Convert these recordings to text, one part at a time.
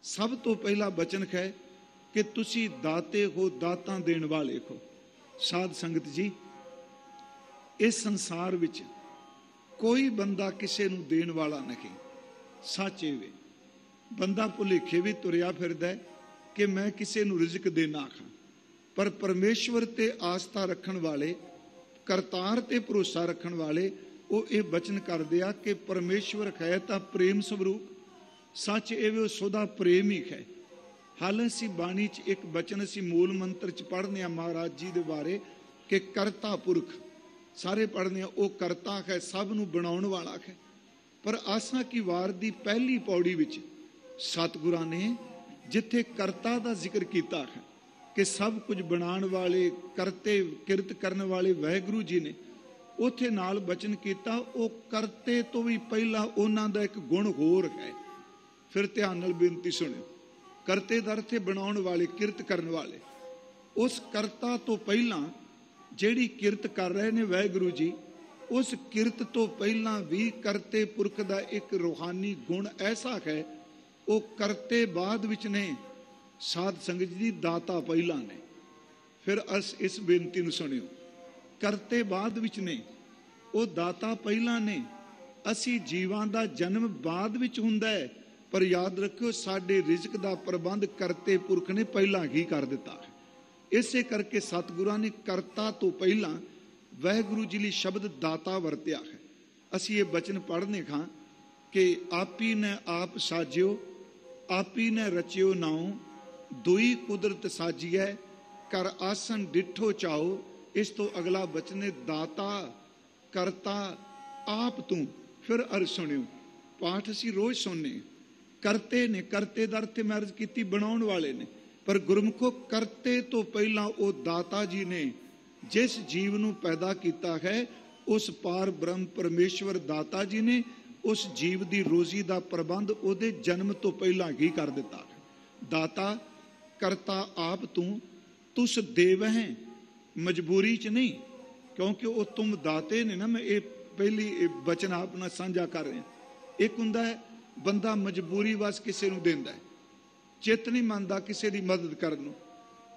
सब तो पहला वचन है कि तुसी दाते हो, दाता देण वाले हो। साध संगत जी, इस संसार विच कोई बंदा किसी नूं देण वाला नहीं। सच वे बंदा भुलेखे भी तुरिया फिरदा है कि मैं किसी नूं रिजक देना खां, पर परमेश्वर ते आस्था रखण वाले, करतार ते भरोसा रखण वाले वो ये वचन करदे आ कि परमेश्वर है तां प्रेम स्वरूप। सच एवे सुधा प्रेम ही है। हाल असी बाणी च एक वचन असी मूल मंत्र च पढ़ने महाराज जी दे बारे कि करता पुरख, सारे पढ़ने वो करता है, सब नूं बनाउण वाला है। पर आसा की वार दी पहली पौड़ी विच सतगुरां ने जिथे करता दा जिक्र कीता है कि सब कुछ बनाउण वाले, करते किरत करन वाले वाहिगुरू जी ने, उथे नाल वचन कीता वो करते तो भी पहला उन्हां दा एक गुण होर है। फिर ध्यान नाल बेनती सुनियो, करते दा अर्थ है बनाउण वाले, किरत करन वाले। उस करता तो पहला जिहड़ी किरत कर रहे ने वाहिगुरू जी, उस किरत तो पहला भी करते पुरख दा एक रूहानी गुण ऐसा है, वो करते बाद विच ने। साध संगत जी, दाता पहला ने। फिर अस इस बेनती नूं सुनियो, करते बाद विच ने, वो दाता पहला ने। असी जीवां दा जन्म बाद विच हुंदा है, पर याद रखियो साडे रिजक दा प्रबंध करते पुरख ने पहला ही कर दिता है। इसे करके सतगुरां ने करता तो पहला वाहिगुरू जी लई शब्द दाता वरत्या है। असी ये वचन पढ़ने खां कि आपी ने आप साजियो, आपी ने रचियो नाओ, दुई कुदरत साजिए, कर आसन डिठो चाओ। इस तो अगला वचन है दाता करता आप तू। फिर अर्ज सुनियो, पाठ असी रोज सुनने। करते ने, करते दा अर्थ मैं अर्ज कीती बनाउण वाले ने, पर गुरमुखो करते तो पहला वो दाता जी ने जिस जीव नूं पैदा किया है, उस पार ब्रह्म परमेश्वर दाता जी ने उस जीव की रोजी का प्रबंध उहदे जन्म तो पहला ही कर दिता है। दाता करता आप तू, तुस देव हैं, मजबूरी च नहीं, क्योंकि वो तुम दाते ने ना। मैं ये पहली वचन आप नाल साझा कर रहा। एक हुंदा है बंदा मजबूरी वस किसी नूं देंदा है, चित नहीं मनदा किसी की मदद करन नूं,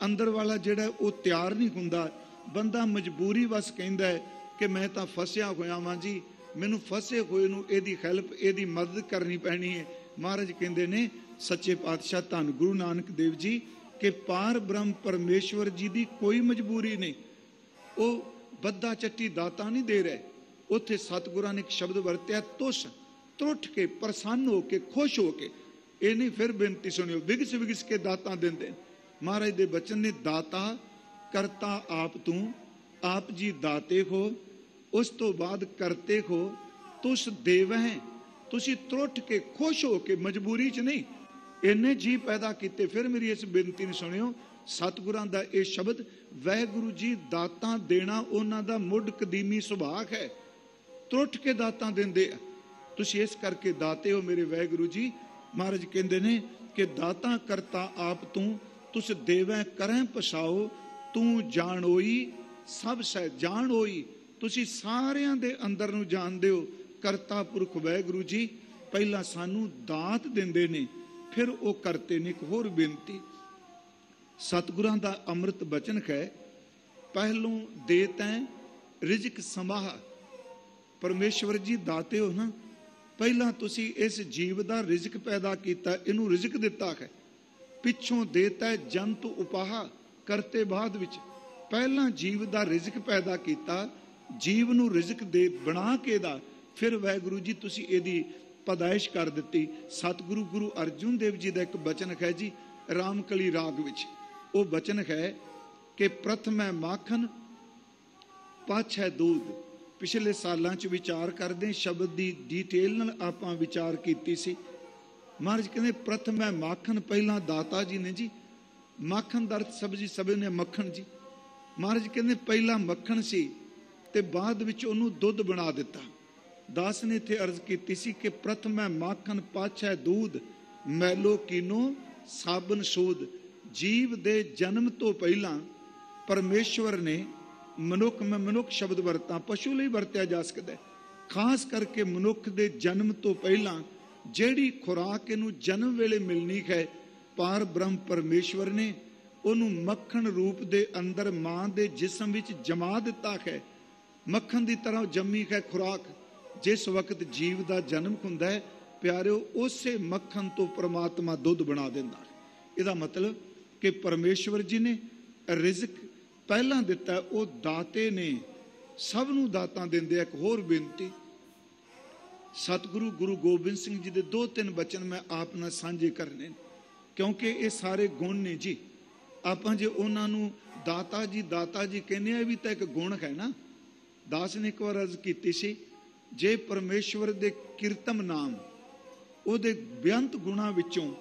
अंदर वाला जिहड़ा वो तैयार नहीं हुंदा। बंदा मजबूरी वस कहंदा है कि मैं तां फसिया होया वां जी, मैनूं फसे होए नूं इहदी हैल्प, इहदी मदद करनी पैनी है। महाराज कहंदे ने सच्चे पातशाह धन गुरु नानक देव जी कि पार ब्रह्म परमेश्वर जी की कोई मजबूरी नहीं। वो बद्दा चट्टी दाता नहीं दे रहे। उत्थे सतगुरां ने एक शब्द वरत्या, तुस त्रुठ के, प्रसन्न हो के, खुश हो के। ये नहीं, फिर बेनती सुनियो, विगस विगस के दाता देंदे। महाराज दे बचन ने दाता करता आप तू, आप जी दाते हो, उस तो बाद करते हो, तुस देव हैं, तुसी त्रुठ के खुश हो के, मजबूरी च नहीं, इन्ने जी पैदा किते। फिर मेरी इस बेनती ने सुनियो, सतगुरां दा ये शब्द वाहिगुरू जी दाता देना उन्हां दा मुढ़ कदीमी सुभाग है। त्रुठ के दाता देंदे आ, तुसी इस करके दाते हो मेरे वाहिगुरू जी। महाराज कहंदे ने कि दाता करता आप तू, तुस देवै करैं पछाओ, तू जानोई सब सै जान होई। तुसी सारियां दे अंदर नूं जाणदे हो। करता पुरख वाहिगुरू जी पहला सानू दात देंदे ने, फिर वो करते ने। एक होर बेनती, सतगुरां दा अमृत बचन है, पहलों दे तैं रिजक समाह। परमेश्वर जी दाते हो ना, पहला तुसी इस जीव का रिजक पैदा किया, इनू रिजक दिता है। पिछों देता है जंतु उपाहा, करते बाद विच पहला जीव का रिजक पैदा किया, जीव नू रिजक दे बना के दा, फिर वाहिगुरू जी तुसी इहदी पैदाइश कर दी। सतगुरु गुरु अर्जुन देव जी का एक वचन है जी, रामकली राग विच वो वचन है कि प्रथम है माखन, पछ है दूध। पिछले सालों च विचार करते शब्द की डिटेल नाल आपां विचार कीती सी। महाराज कहते प्रथम है माखन, पहला दाता जी ने जी। माखन दा अर्थ सब्जी सब ने मक्खन जी। महाराज कहते पहला मक्खन सी ते बाद विच उहनूं दुध बना दिता। दास ने इत्थे अर्ज की सी कि प्रथम है माखन, पछ है दूध, मैलो कीनो साबन सूद। जीव दे जन्म तो पहला परमेश्वर ने मनुख, मैं मनुख शब्द वरता, पशु लिए वरत्या जा सकता है, खास करके मनुख दे जन्म तो पहला ਜਿਹੜੀ ਖੁਰਾਕ ਇਹਨੂੰ ਜਨਮ ਵੇਲੇ ਮਿਲਣੀ ਹੈ, ਪਾਰ ਬ੍ਰਹਮ ਪਰਮੇਸ਼ਵਰ ਨੇ ਉਹਨੂੰ ਮੱਖਣ ਰੂਪ ਦੇ ਅੰਦਰ ਮਾਂ ਦੇ ਜਿਸਮ ਵਿੱਚ ਜਮਾ ਦਿੱਤਾ ਹੈ। ਮੱਖਣ ਦੀ ਤਰ੍ਹਾਂ ਜੰਮੀ ਹੈ ਖੁਰਾਕ। ਜਿਸ ਵਕਤ ਜੀਵ ਦਾ ਜਨਮ ਹੁੰਦਾ ਹੈ ਪਿਆਰਿਓ, ਉਸੇ ਮੱਖਣ ਤੋਂ ਪ੍ਰਮਾਤਮਾ ਦੁੱਧ ਬਣਾ ਦਿੰਦਾ ਹੈ। ਇਹਦਾ ਮਤਲਬ ਕਿ ਪਰਮੇਸ਼ਵਰ ਜੀ ਨੇ ਰਿਜ਼ਕ ਪਹਿਲਾਂ ਦਿੱਤਾ, ਉਹ ਦਾਤੇ ਨੇ, ਸਭ ਨੂੰ ਦਾਤਾਂ ਦਿੰਦੇ। ਇੱਕ ਹੋਰ ਬੇਨਤੀ, ਸਤਿਗੁਰੂ ਗੁਰੂ ਗੋਬਿੰਦ ਸਿੰਘ ਜੀ ਦੇ 2-3 ਬਚਨ ਮੈਂ ਆਪ ਨਾਲ ਸਾਂਝੇ ਕਰਨੇ, ਕਿਉਂਕਿ ਇਹ ਸਾਰੇ ਗੁਣ ਨੇ ਜੀ। ਆਪਾਂ ਜੇ ਉਹਨਾਂ ਨੂੰ ਦਾਤਾ ਜੀ ਕਹਿੰਦੇ ਆ, ਵੀ ਤਾਂ ਇੱਕ ਗੁਣ ਹੈ ਨਾ। ਦਾਸ ਨੇ ਇੱਕ ਵਾਰ ਅਰਜ਼ ਕੀਤੀ ਸੀ, ਜੇ ਪਰਮੇਸ਼ਵਰ ਦੇ ਕੀਰਤਮ ਨਾਮ, ਉਹਦੇ ਬੇਅੰਤ ਗੁਣਾਂ ਵਿੱਚੋਂ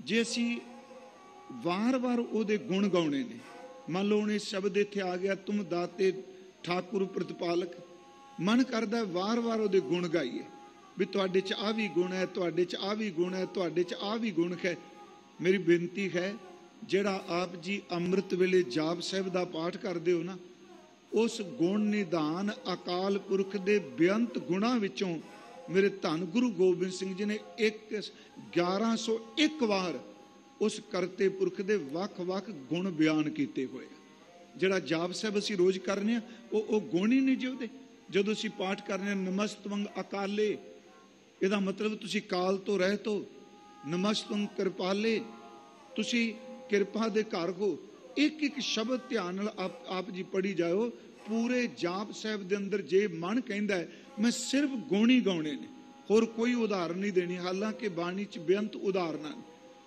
ਜੇ ਅਸੀਂ ਵਾਰ-ਵਾਰ ਉਹਦੇ ਗੁਣ ਗਾਉਣੇ ਨੇ, ਮੰਨ ਲਓ ਹੁਣ ਇਹ ਸ਼ਬਦ ਇੱਥੇ ਆ ਗਿਆ, ਤੁਮ ਦਾਤੇ ਠਾਕੁਰ ਪ੍ਰਤਪਾਲਕ, ਮਨ ਕਰਦਾ ਵਾਰ-ਵਾਰ ਉਹਦੇ ਗੁਣ ਗਾਈਏ, ਵੀ ਤੁਹਾਡੇ 'ਚ ਆ ਵੀ ਗੁਣ ਹੈ, ਤੁਹਾਡੇ 'ਚ ਆ ਵੀ ਗੁਣ ਹੈ, ਤੁਹਾਡੇ 'ਚ ਆ ਵੀ ਗੁਣ ਹੈ। ਮੇਰੀ ਬੇਨਤੀ ਹੈ, ਜਿਹੜਾ ਆਪ ਜੀ ਅੰਮ੍ਰਿਤ ਵੇਲੇ ਜਾਪ ਸਾਹਿਬ ਦਾ ਪਾਠ ਕਰਦੇ ਹੋ ਨਾ, ਉਸ ਗੁਣ ਨਿਧਾਨ ਅਕਾਲ ਪੁਰਖ ਦੇ ਬੇਅੰਤ ਗੁਣਾਂ ਵਿੱਚੋਂ ਮੇਰੇ ਧੰਨ ਗੁਰੂ ਗੋਬਿੰਦ ਸਿੰਘ ਜੀ ਨੇ 1101 ਵਾਰ ਉਸ ਕਰਤੇ ਪੁਰਖ ਦੇ ਵੱਖ-ਵੱਖ ਗੁਣ ਬਿਆਨ ਕੀਤੇ ਹੋਏ। ਜਿਹੜਾ ਜਾਪ ਸਾਹਿਬ ਅਸੀਂ ਰੋਜ਼ ਕਰਨੇ ਆ, ਉਹ ਗੁਣ ਹੀ ਨਹੀਂ ਜੀ ਉਹਦੇ। ਜਦੋਂ ਅਸੀਂ ਪਾਠ ਕਰਨੇ ਆ ਨਮਸਤਵੰਗ ਅਕਾਲੇ, ਇਹਦਾ ਮਤਲਬ ਤੁਸੀਂ ਕਾਲ ਤੋਂ ਰਹਿਤ ਹੋ। ਨਮਸਤਵੰਗ ਕਿਰਪਾਲੇ, ਤੁਸੀਂ ਕਿਰਪਾ ਦੇ ਘਰ ਹੋ। ਇੱਕ ਸ਼ਬਦ ਧਿਆਨ ਨਾਲ ਆਪ ਜੀ ਪੜ੍ਹੀ ਜਾਓ। ਪੂਰੇ ਜਾਪ ਸਾਹਿਬ ਦੇ ਅੰਦਰ ਜੇ ਮਨ ਕਹਿੰਦਾ ਹੈ ਮੈਂ ਸਿਰਫ ਗੁਣ ਹੀ ਗਾਉਣੇ ਨੇ, ਹੋਰ ਕੋਈ ਉਦਾਹਰਨ ਨਹੀਂ ਦੇਣੀ। ਹਾਲਾਂਕਿ ਬਾਣੀ 'ਚ ਬੇਅੰਤ ਉਦਾਹਰਨਾਂ,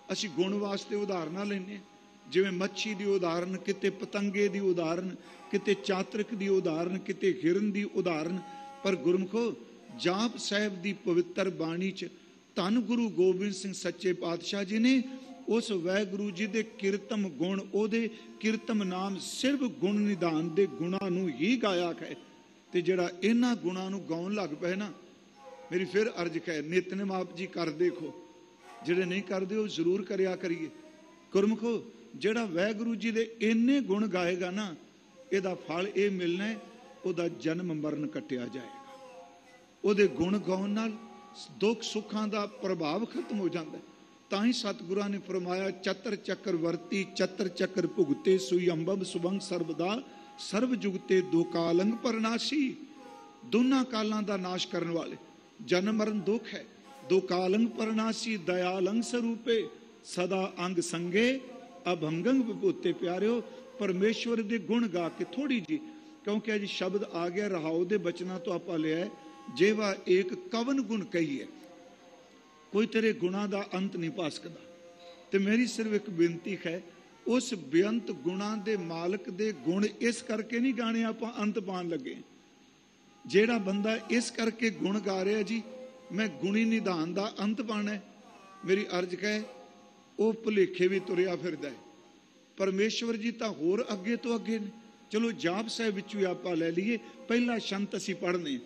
ਅਸੀਂ ਗੁਣ ਵਾਸਤੇ ਉਦਾਹਰਨਾਂ ਲੈਂਦੇ ਹਾਂ, ਜਿਵੇਂ ਮੱਛੀ ਦੀ ਉਦਾਹਰਨ, ਕਿਤੇ ਪਤੰਗੇ ਦੀ ਉਦਾਹਰਨ, ਕਿਤੇ ਚਾਤਰਿਕ ਦੀ ਉਦਾਹਰਨ, ਕਿਤੇ ਹਿਰਨ ਦੀ ਉਦਾਹਰਨ। ਪਰ ਗੁਰਮੁਖੋ, ਜਾਪ ਸਾਹਿਬ ਦੀ ਪਵਿੱਤਰ ਬਾਣੀ 'ਚ ਧੰਨ ਗੁਰੂ ਗੋਬਿੰਦ ਸਿੰਘ ਸੱਚੇ ਪਾਤਸ਼ਾਹ ਜੀ ਨੇ ਉਸ ਵਾਹਿਗੁਰੂ ਜੀ ਦੇ ਕੀਰਤਮ ਗੁਣ, ਉਹਦੇ ਕੀਰਤਮ ਨਾਮ, ਸਿਰਫ ਗੁਣ ਨਿਧਾਨ ਦੇ ਗੁਣਾਂ ਨੂੰ ਹੀ ਗਾਇਆ ਹੈ। ਤੇ ਜਿਹੜਾ ਇਹਨਾਂ ਗੁਣਾਂ ਨੂੰ ਗਾਉਣ ਲੱਗ ਪਏ ਨਾ, ਮੇਰੀ ਫਿਰ ਅਰਜ਼ ਹੈ, ਨਿਤਨੇਮ ਆਪ ਜੀ ਕਰ ਦੇਖੋ, ਜਿਹੜੇ ਨਹੀਂ ਕਰਦੇ ਉਹ ਜ਼ਰੂਰ ਕਰਿਆ ਕਰੀਏ। ਗੁਰਮੁਖੋ, ਜਿਹੜਾ ਵਾਹਿਗੁਰੂ ਜੀ ਦੇ ਇੰਨੇ ਗੁਣ ਗਾਏਗਾ ਨਾ, ਇਹਦਾ ਫਲ ਇਹ ਮਿਲਣਾ ਹੈ, ਉਹਦਾ ਜਨਮ ਮਰਨ ਕੱਟਿਆ ਜਾਏਗਾ। ਉਹਦੇ ਗੁਣ ਗਾਉਣ ਨਾਲ ਦੁੱਖ ਸੁੱਖਾਂ ਦਾ ਪ੍ਰਭਾਵ ਖਤਮ ਹੋ ਜਾਂਦਾ। ਤਾਂ ਹੀ ਸਤਿਗੁਰਾਂ ਨੇ ਫਰਮਾਇਆ, ਚਤਰ ਚੱਕਰ ਵਰਤੀ ਚਤਰ ਚੱਕਰ ਭੁਗਤੇ, ਸੋਈ ਅੰਬਬ ਸੁਭੰਗ ਸਰਬਦਾ ਸਰਬ ਜੁਗਤੇ, ਦੋ ਕਾਲੰਗ ਪਰਨਾਸੀ। ਦੋਨਾਂ ਕਾਲਾਂ ਦਾ ਨਾਸ਼ ਕਰਨ ਵਾਲੇ। ਜਨਮ ਮਰਨ ਦੁੱਖ ਹੈ, ਦੋ ਕਾਲੰਗ ਪਰਨਾਸੀ, ਦਇਆਲੰਗ ਸਰੂਪੇ, ਸਦਾ ਅੰਗ ਸੰਗੇ ਅਭੰਗੰਗ ਵਿਭੂਤੇ। ਪਿਆਰਿਓ, ਪਰਮੇਸ਼ਵਰ ਦੇ ਗੁਣ ਗਾ ਕੇ ਥੋੜੀ ਜੀ, ਕਿਉਂਕਿ ਅੱਜ ਸ਼ਬਦ ਆ ਗਿਆ ਰਹਾਉ ਦੇ ਬਚਨਾਂ ਤੋਂ ਆਪਾਂ ਲਿਆ, ਜੇਵਾ ਏਕ ਕਵਨ ਗੁਣ ਕਹੀਏ, ਕੋਈ ਤੇਰੇ ਗੁਣਾਂ ਦਾ ਅੰਤ ਨਹੀਂ ਪਾ ਸਕਦਾ। ਤੇ ਮੇਰੀ ਸਿਰਫ ਇੱਕ ਬੇਨਤੀ ਹੈ, ਉਸ ਬੇਅੰਤ ਗੁਣਾਂ ਦੇ ਮਾਲਕ ਦੇ ਗੁਣ ਇਸ ਕਰਕੇ ਨਹੀਂ ਗਾਣੇ ਆਪਾਂ ਅੰਤ ਪਾਉਣ ਲੱਗੇ। ਜਿਹੜਾ ਬੰਦਾ ਇਸ ਕਰਕੇ ਗੁਣ ਗਾ ਰਿਹਾ ਜੀ, ਮੈਂ ਗੁਣੀ ਨਿਧਾਨ ਦਾ ਅੰਤ ਪਾਣਾ, ਮੇਰੀ ਅਰਜ਼ ਹੈ, ਉਹ ਭੁਲੇਖੇ ਵੀ ਤੁਰਿਆ ਫਿਰਦਾ ਹੈ। ਪਰਮੇਸ਼ਵਰ ਜੀ ਤਾਂ ਹੋਰ ਅੱਗੇ ਤੋਂ ਅੱਗੇ ਨੇ। ਚਲੋ ਜਾਪ ਸਾਹਿਬ ਵਿੱਚੋਂ ਆਪਾਂ ਲੈ ਲਈਏ। ਪਹਿਲਾ ਸ਼ੰਤ ਅਸੀਂ ਪੜ੍ਹਨੇ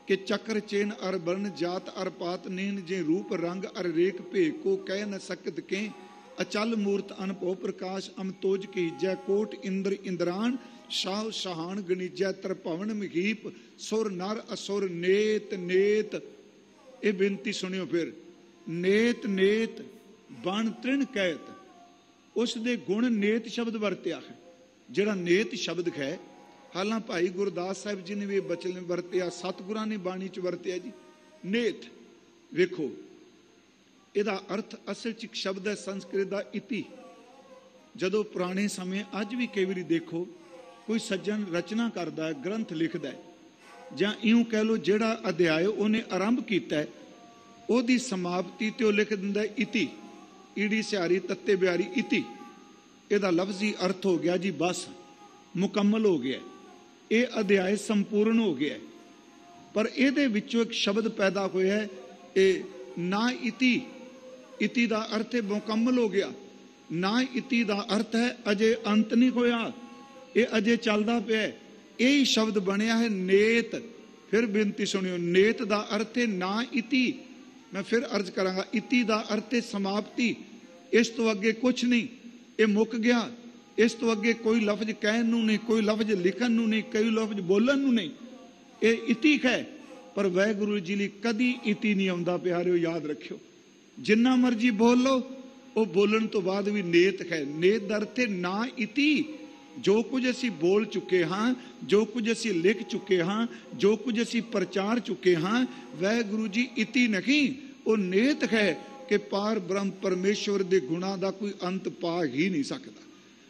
ਕਿ ਚੱਕਰ ਚੇਨ ਅਰ ਬਰਨ ਜਾਤ ਅਰ ਪਾਤ ਨੇਨ, ਜੇ ਰੂਪ ਰੰਗ ਅਰ ਰੇਖ ਭੇਖ ਕੋ ਕਹਿ ਨ ਸਕਤ ਕੇ, ਅਚਲ ਮੂਰਤ ਅਨਭਉ ਪ੍ਰਕਾਸ਼ ਅਮਤੋਜ ਕੀਜੈ, ਕੋਟ ਇੰਦਰ ਇੰਦਰਾਨ ਸ਼ਾਹ ਸ਼ਹਾਨ ਗਣੀਜੈ, ਤਰਭਵਨ ਮਹੀਪ ਸੁਰ ਨਰ ਅਸੁਰ ਨੇਤ ਨੇਤ। ਇਹ ਬੇਨਤੀ ਸੁਣਿਓ ਫਿਰ, ਨੇਤ ਨੇਤ ਬਣ ਤ੍ਰਿਣ ਕਹਿਤ। ਉਸ ਦੇ ਗੁਣ ਨੇਤ ਸ਼ਬਦ ਵਰਤਿਆ ਹੈ। ਜਿਹੜਾ ਨੇਤ ਸ਼ਬਦ ਹੈ, ਹਾਲਾਂ ਭਾਈ ਗੁਰਦਾਸ ਸਾਹਿਬ ਜੀ ਨੇ ਵੀ ਬਚਨ ਵਰਤਿਆ, ਸਤਿਗੁਰਾਂ ਨੇ ਬਾਣੀ 'ਚ ਵਰਤਿਆ ਜੀ ਨੇਤ। ਵੇਖੋ, ਇਹਦਾ ਅਰਥ ਅਸਲ 'ਚ ਇੱਕ ਸ਼ਬਦ ਹੈ ਸੰਸਕ੍ਰਿਤ ਦਾ ਇਤੀ। ਜਦੋਂ ਪੁਰਾਣੇ ਸਮੇਂ, ਅੱਜ ਵੀ ਕਈ ਵਾਰੀ ਦੇਖੋ, ਕੋਈ ਸੱਜਣ ਰਚਨਾ ਕਰਦਾ ਹੈ, ਗ੍ਰੰਥ ਲਿਖਦਾ ਹੈ, ਜਾਂ ਇਉਂ ਕਹਿ ਲਓ ਜਿਹੜਾ ਅਧਿਆਇ ਉਹਨੇ ਆਰੰਭ ਕੀਤਾ ਹੈ, ਉਹਦੀ ਸਮਾਪਤੀ ਤੇ ਉਹ ਲਿਖ ਦਿੰਦਾ ਇਤੀ, ਈੜੀ ਸਿਆਰੀ ਤੱਤੇ ਬਿਆਰੀ ਇਤੀ। ਇਹਦਾ ਲਫ਼ਜ਼ੀ ਅਰਥ ਹੋ ਗਿਆ ਜੀ ਬਸ, ਮੁਕੰਮਲ ਹੋ ਗਿਆ, ਇਹ ਅਧਿਆਇ ਸੰਪੂਰਨ ਹੋ ਗਿਆ। ਪਰ ਇਹਦੇ ਵਿੱਚੋਂ ਇੱਕ ਸ਼ਬਦ ਪੈਦਾ ਹੋਇਆ ਹੈ, ਇਹ ਨਾ ਇਤੀ। ਇਤੀ ਦਾ ਅਰਥ ਹੈ ਮੁਕੰਮਲ ਹੋ ਗਿਆ, ਨਾ ਇਤੀ ਦਾ ਅਰਥ ਹੈ ਅਜੇ ਅੰਤ ਨਹੀਂ ਹੋਇਆ, ਇਹ ਅਜੇ ਚੱਲਦਾ ਪਿਆ। ਇਹ ਹੀ ਸ਼ਬਦ ਬਣਿਆ ਹੈ ਨੇਤ। ਫਿਰ ਬੇਨਤੀ ਸੁਣਿਓ, ਨੇਤ ਦਾ ਅਰਥ ਹੈ ਨਾ ਇਤੀ। ਮੈਂ ਫਿਰ ਅਰਜ਼ ਕਰਾਂਗਾ, ਇਤੀ ਦਾ ਅਰਥ ਹੈ ਸਮਾਪਤੀ। ਇਸ ਤੋਂ ਅੱਗੇ ਕੁਛ ਨਹੀਂ, ਇਹ ਮੁੱਕ ਗਿਆ। ਇਸ ਤੋਂ ਅੱਗੇ ਕੋਈ ਲਫ਼ਜ਼ ਕਹਿਣ ਨੂੰ ਨਹੀਂ, ਕੋਈ ਲਫ਼ਜ਼ ਲਿਖਣ ਨੂੰ ਨਹੀਂ, ਕੋਈ ਲਫ਼ਜ਼ ਬੋਲਣ ਨੂੰ ਨਹੀਂ। ਇਹ ਇਤੀ ਹੈ। पर वाहगुरु जी लिए कदी इति नहीं आउंदा। प्यारिओ याद रखियो, जिन्ना मर्जी बोल लो, वो बोलण तो बाद भी नेत है। नेत दा अर्थ है ना इति। जो कुछ असी बोल चुके हाँ, जो कुछ असी लिख चुके हाँ, जो कुछ असी प्रचार चुके हाँ, वाहगुरु जी इति नहीं, वो नेत है कि पार ब्रह्म परमेश्वर के गुणों का कोई अंत पा ही नहीं सकता।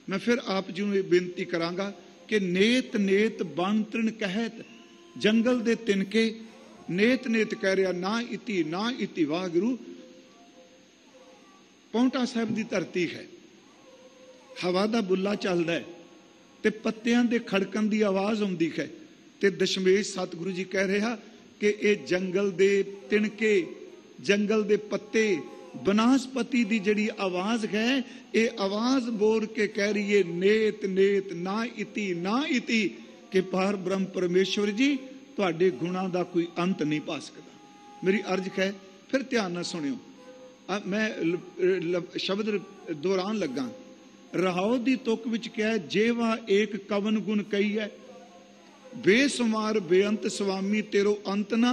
मैं फिर आप जी को बेनती करांगा कि नेत नेत बन तृण कहत, जंगल दे तिनके नेत नेत कह रहा ना इति ना इति। वाहगुरु पौंटा साहब की धरती है, हवा का बुला चलता है ते पत्तियां दे खड़कन की आवाज़ आउंदी है ते दशमेश सतगुरु जी कह रहा कि ये जंगल दे तिनके, जंगल दे पत्ते, बनस्पति की जिहड़ी आवाज़ है, ये आवाज़ बोल के कह रही है नेत नेत ना इति ना इति, कि पार ब्रह्म परमेश्वर जी तुहाडे गुणां दा कोई अंत नहीं पा सकता। मेरी अर्ज है, फिर ध्यान नाल सुनियो, मैं शब्द दोहरान लगा। रहाओ दी तुक विच क्या है, जेवा एक कवन गुण कही है, बेसुमार बेअंत स्वामी तेरो अंत ना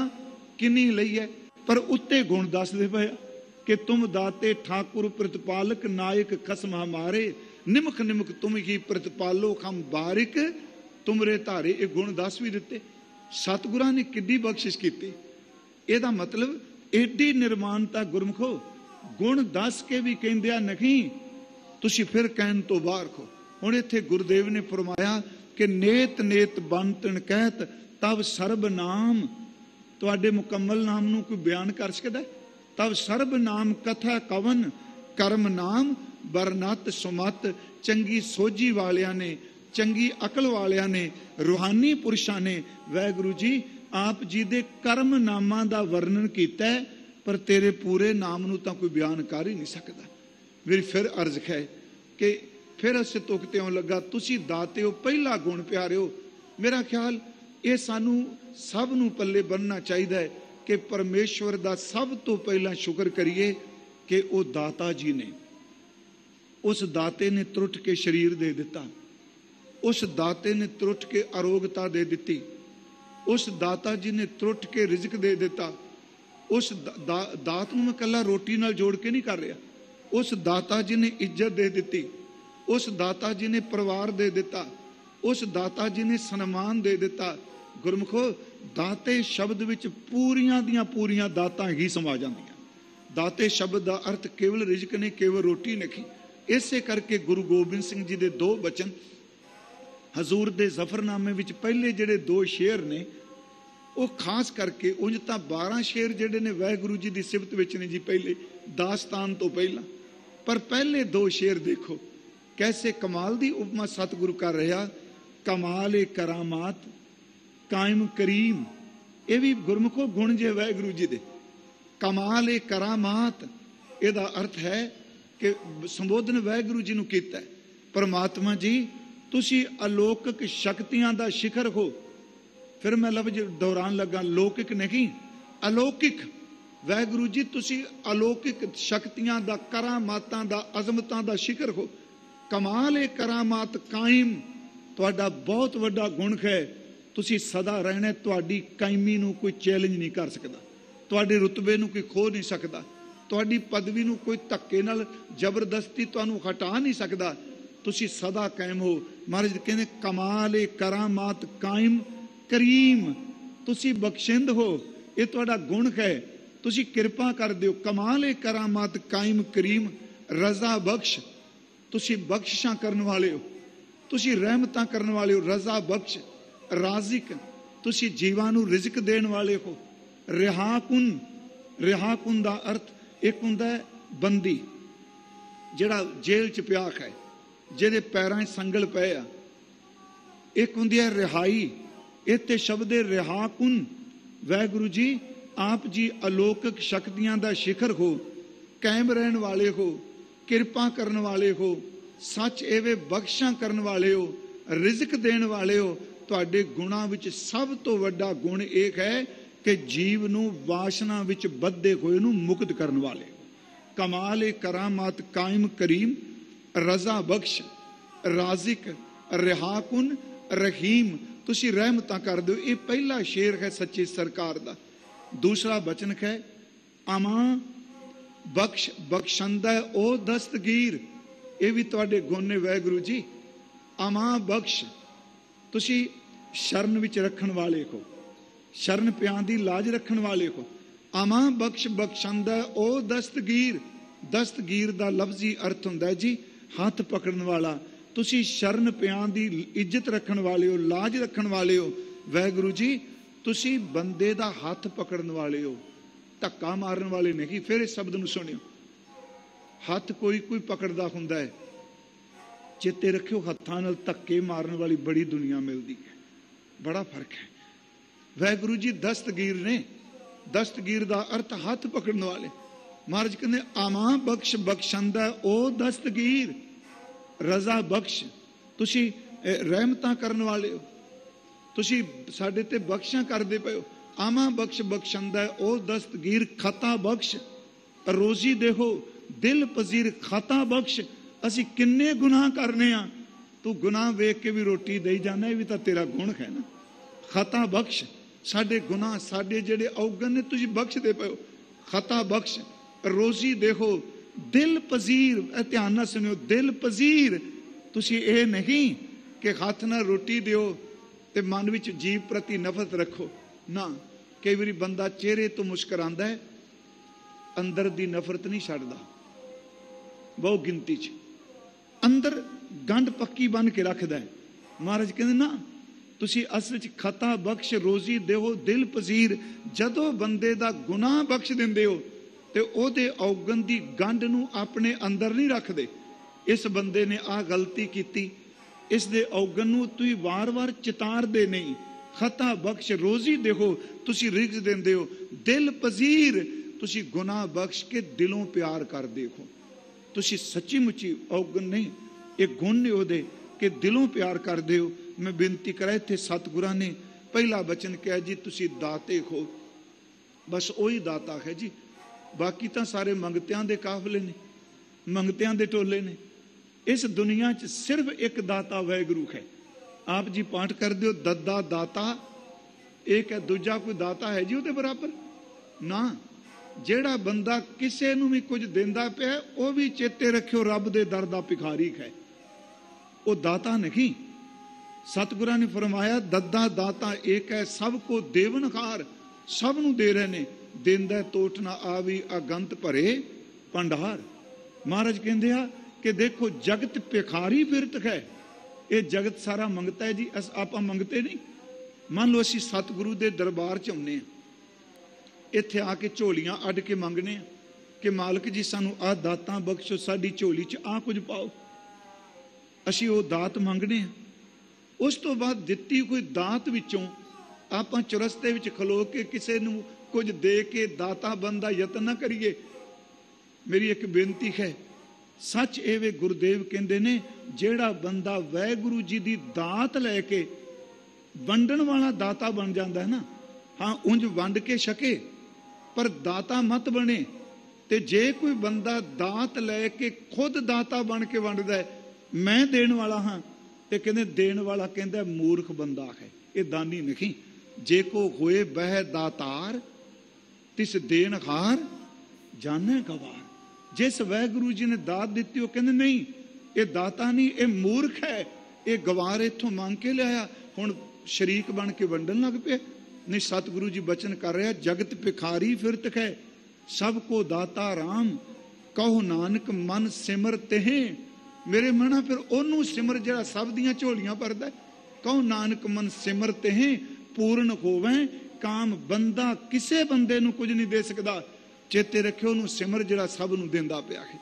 किनी लई है। पर उत्ते गुण दसदे पे कि तुम दाते ठाकुर प्रतिपालक नायक खसम हमारे, निमक निमक तुम ही प्रतिपालो हम बारिक तुमरे धारे। ये गुण दस भी दिते। सतगुरां ने किड्डी बख्शिश की। एदा मतलब एडी निर्माणता गुरमुखो, गुण दस के भी कहंदिया नहीं, तुसी फिर कहन तो बाहर खो। हुण इत्थे गुरुदेव ने फरमाया कि नेत नेत बन तृण कहत तब सर्ब नाम, तुहाडे मुकम्मल नाम नूं कोई बयान कर सकदा है? तब सर्ब नाम कथा कवन, कर्म नाम बरनत सुमत। चंगी सोझी वालियां ने, चंगी अकल वालियां ने, रूहानी पुरुषां ने वाहगुरु जी आप जी दे कर्म नामां दा वर्णन कीता है, पर तेरे पूरे नाम नूं तां कोई बयान कर ही नहीं सकदा। मेरी फिर अर्ज है कि फिर अस तुक त्यों लगा, तुसी दाते हो पहला गुण प्यारिओ। मेरा ख्याल ये सानू सब नू पल्ले बनना चाहिए कि परमेश्वर दा सब तो पहला शुक्र करिए कि वो दाता जी ने, उस दाते ने त्रुट के शरीर दे दिता, उस दाते ने त्रुट के अरोगता दे दी, उस दाता जी ने त्रुट के रिजक दे दिता। उस दात नूं मैं कल्ला रोटी नाल जोड़ के नहीं कर रहा, उस दाता जी ने इज्जत दे दी, उस दाता जी ने परिवार दे दिता, उस दाता जी ने सन्मान दे दिता। गुरमुखो दाते शब्द विच पूरियां दियां पूरियां दातां ही समा जांदियां। दाते शब्द का अर्थ केवल रिजक नहीं, केवल रोटी नहीं। इसे करके गुरु गोबिंद सिंह जी के दो बचन हजूर दे जफरनामे विच पहले जिहड़े दो शेर ने वो खास करके, उंज तां 12 शेर जिहड़े ने वाहगुरु जी की सिफत विच ने जी पहले दास्तान तो पहला, पर पहले दो शेर देखो कैसे कमाल दी उपमा सतगुरु कर रहा। कमाल ए करामात कायम करीम, ये भी गुरमुखो गुण जे वाहगुरु जी दे। कमाल ए करामात इहदा अर्थ है कि संबोधन वाहगुरु जी नूं कीता है, परमात्मा जी तुसी अलौकिक शक्तियां दा शिखर हो। फिर मैं लफ्ज दोहरान लगा, लौकिक नहीं अलौकिक। वाहगुरु जी तुसी अलौकिक शक्तियां दा, करामातां दा, अजमतां दा शिखर हो। कमाल ए करामात कायम, तुहाडा बहुत वड्डा गुण है, तुसी सदा रहना, तुहाडी कायमी नूं कोई चैलेंज नहीं कर सकदा, तुहाडे रुतबे नूं कोई खो नहीं सकदा, तुहाडी पदवी नूं कोई धक्के नाल जबरदस्ती तुहानूं हटा नहीं सकदा, तुसी सदा कायम हो। महाराज कहंदे कमाल ए करामात कायम करीम, तुसी बख्शिंद हो, ये तुहाडा गुण है, तुसी किरपा कर दिओ। कमाल ए करामात कायम करीम, रजा बख्श, तुसी बख्शिशां करन वाले हो, तुसी रहमतां करन वाले हो। रजा बख्श, राजिक, तुसी जीवां नूं रिज़क देण वाले हो। रिहाकुन, रिहाकुन दा अर्थ एक हुंदा है बंदी जिहड़ा जेल च पिया है, जिहदे पैरां संगल पए आ। एक हुंदी है रिहाई, इत्थे शब्द है रिहाकुन। वाहगुरु जी आप जी अलौकिक शक्तियां दा शिखर हो, कायम रहन वाले हो, किरपा करन वाले हो, सच एवे बख्शां करन वाले हो, रिज़क देण वाले हो। तुहाडे गुणां विच सब तो वड्डा गुण एक है कि जीव नूं वासना विच बद्धे होए नूं मुक्त करन वाले हो। कमाल ए करामात कायम करीम, रजा बख्श, राजिक, रिहाकुन, रहीम। तुसी रहमतां कर दिओ। ये पहला शेर है सच्ची सरकार दा। दूसरा बचन है अमां बख्श बख्शंदा ओ दस्तगीर। ये भी तुहाडे गुण ने वाहिगुरू जी। अमां बख्श, तुसी शरण विच रखण वाले हो, शरण पियां दी लाज रखण वाले हो। अमां बख्श बख्शंदा ओ दस्तगीर। दस्तगीर दा लफ्जी अर्थ हुंदा है जी हथ पकड़न वाला। तुसी शरण पियां दी इज्जत रखण वाले हो, लाज रखण वाले हो। वाहिगुरू जी तुसी बंदे दा हथ पकड़न वाले हो, धक्का मारन वाले नहीं। फिर इस शब्द नूं सुनियो, हथ कोई कोई पकड़दा हुंदा है, चेते रखियो हत्थां नाल धक्के मारन वाली बड़ी दुनिया मिलदी है, बड़ा फर्क है। वाहिगुरू जी दस्तगीर ने, दस्तगीर दा अर्थ हथ पकड़न वाले। महाराज कहंदे आमां बख्श बख्शंदा ओ दस्तगीर। रजा बख्श, तुसी रहमतां करन वाले हो, तुसी साडे ते बख्शां करदे पए हो। आमां बख्श बख्शंदा ओ दस्तगीर। खता बख्श, रोजी देहो दिल पजीर। खता बख्श, असी किन्ने गुनाह करने आ, तू गुनाह वेख के भी रोटी दई जाना, ये भी तां तेरा गुण है ना। खता बख्श, साडे गुनाह साडे जेड़े अवगन ने तुसी बख्शदे पए हो। खता बख्श, रोजी देहो दिल पजीर। ध्यान नाल सुनियो, दिल पजीर। तुसी ये नहीं कि हथ नाल रोटी दिओ ते मन विच जीव प्रति नफरत रखो ना। कई बारी बंदा चेहरे तो मुस्कुरांदा है, अंदर दी नफरत नहीं छड्डदा। बहुत गिनती च अंदर गंढ पक्की बन के रखदा है। महाराज कहंदे ना, तुसी असल च खता बख्श रोजी देहो दिल पजीर। जदों बंदे दा गुनाह बख्श दिंदे हो ते ओहदे औगन दी गंढ नूं अपने अंदर नहीं रखदे। इस बंदे ने आ गलती कीती, इस दे औगन नूं तुसीं वार-वार चितारदे नहीं। खता बख्श रोजी देहो, तुसी रिज़्क देंदे हो। दिल पजीर, तुसी गुनाह बख्श के दिलों प्यार कर देखो। तुसी सच्ची मुची औगन नहीं, ये गुण ने ओहदे कि दिलों प्यार कर दिओ। मैं बेनती करा, इत्थे सतगुरां ने पहला बचन कहा जी तुसी दाते हो, बस वही दाता है जी। बाकी तो सारे मंगतियां दे काफले ने, मंगतियां दे टोले ने। इस दुनिया च सिर्फ एक दाता वाहिगुरू है। आप जी पाठ कर दिओ दद्दा दाता, एक है दूजा कोई दाता है जी उहदे बराबर ना। जेड़ा बंदा किसे नूं भी कुछ देंदा पिया, वह भी चेते रखियो रब दे दर दा भिखारी है, वो दाता नहीं। सतगुरां ने फरमाया दद्दा दाता एक है, सबको देवनहार। सब नूं दे रहे ने, देंदा टोट ना आवी अगंत भरे भंडार। महाराज कहंदे आ कि देखो जगत भिखारी फिरत है, ये जगत सारा मंगता है जी। आप मंगते नहीं। मान लो असी सतगुरु दे दरबार च आउणे आ, इत्थे आके झोलियां अड के मंगने कि मालक जी सानू आ दातां बख्शो, साडी झोली च आ कुछ पाओ। असी वो दात मंगने आ, उस तो बाद दित्ती कोई दात विचों आपां चौरस्ते विच खलो के किसे नूं कुछ दे के दाता बनदा यतन ना करिए। मेरी एक बेनती है, सच एवे गुरुदेव कहंदे ने, जेड़ा बंदा वाहिगुरू जी दी दात लैके वंडण वाला दाता बन जाता है ना, हाँ उंज वंड के छके पर दाता मत बने। ते जे कोई बंदा दात लैके खुद दाता बन के वंडदा है, मैं देण वाला हाँ, ते कहंदे देण वाला कहंदा मूर्ख बंदा है, ये दानी नहीं। जे को होए बह दातार तिस देन हार जाने गवार। जिस वाहिगुरू जी ने दात दी वो कहंदे नहीं ये दाता नहीं, ये मूर्ख है, ये गवार इथों मांग के लिया हुण शरीक बन के वंडन लग पे। नहीं, सतगुरु जी बचन कर रहा, जगत भिखारी फिरत है, सबको दाता राम कहो नानक मन सिमर तेहे। मेरे मना फिर ओनू सिमर जरा सब दियां झोलियां भरदा। कहो नानक मन सिमर तेहे पूर्ण होवे काम। बंदा किसे बंदे नू कुछ नहीं दे सकदा, चेते रखियो ओनू सिमर जरा सब नू देंदा पिया है।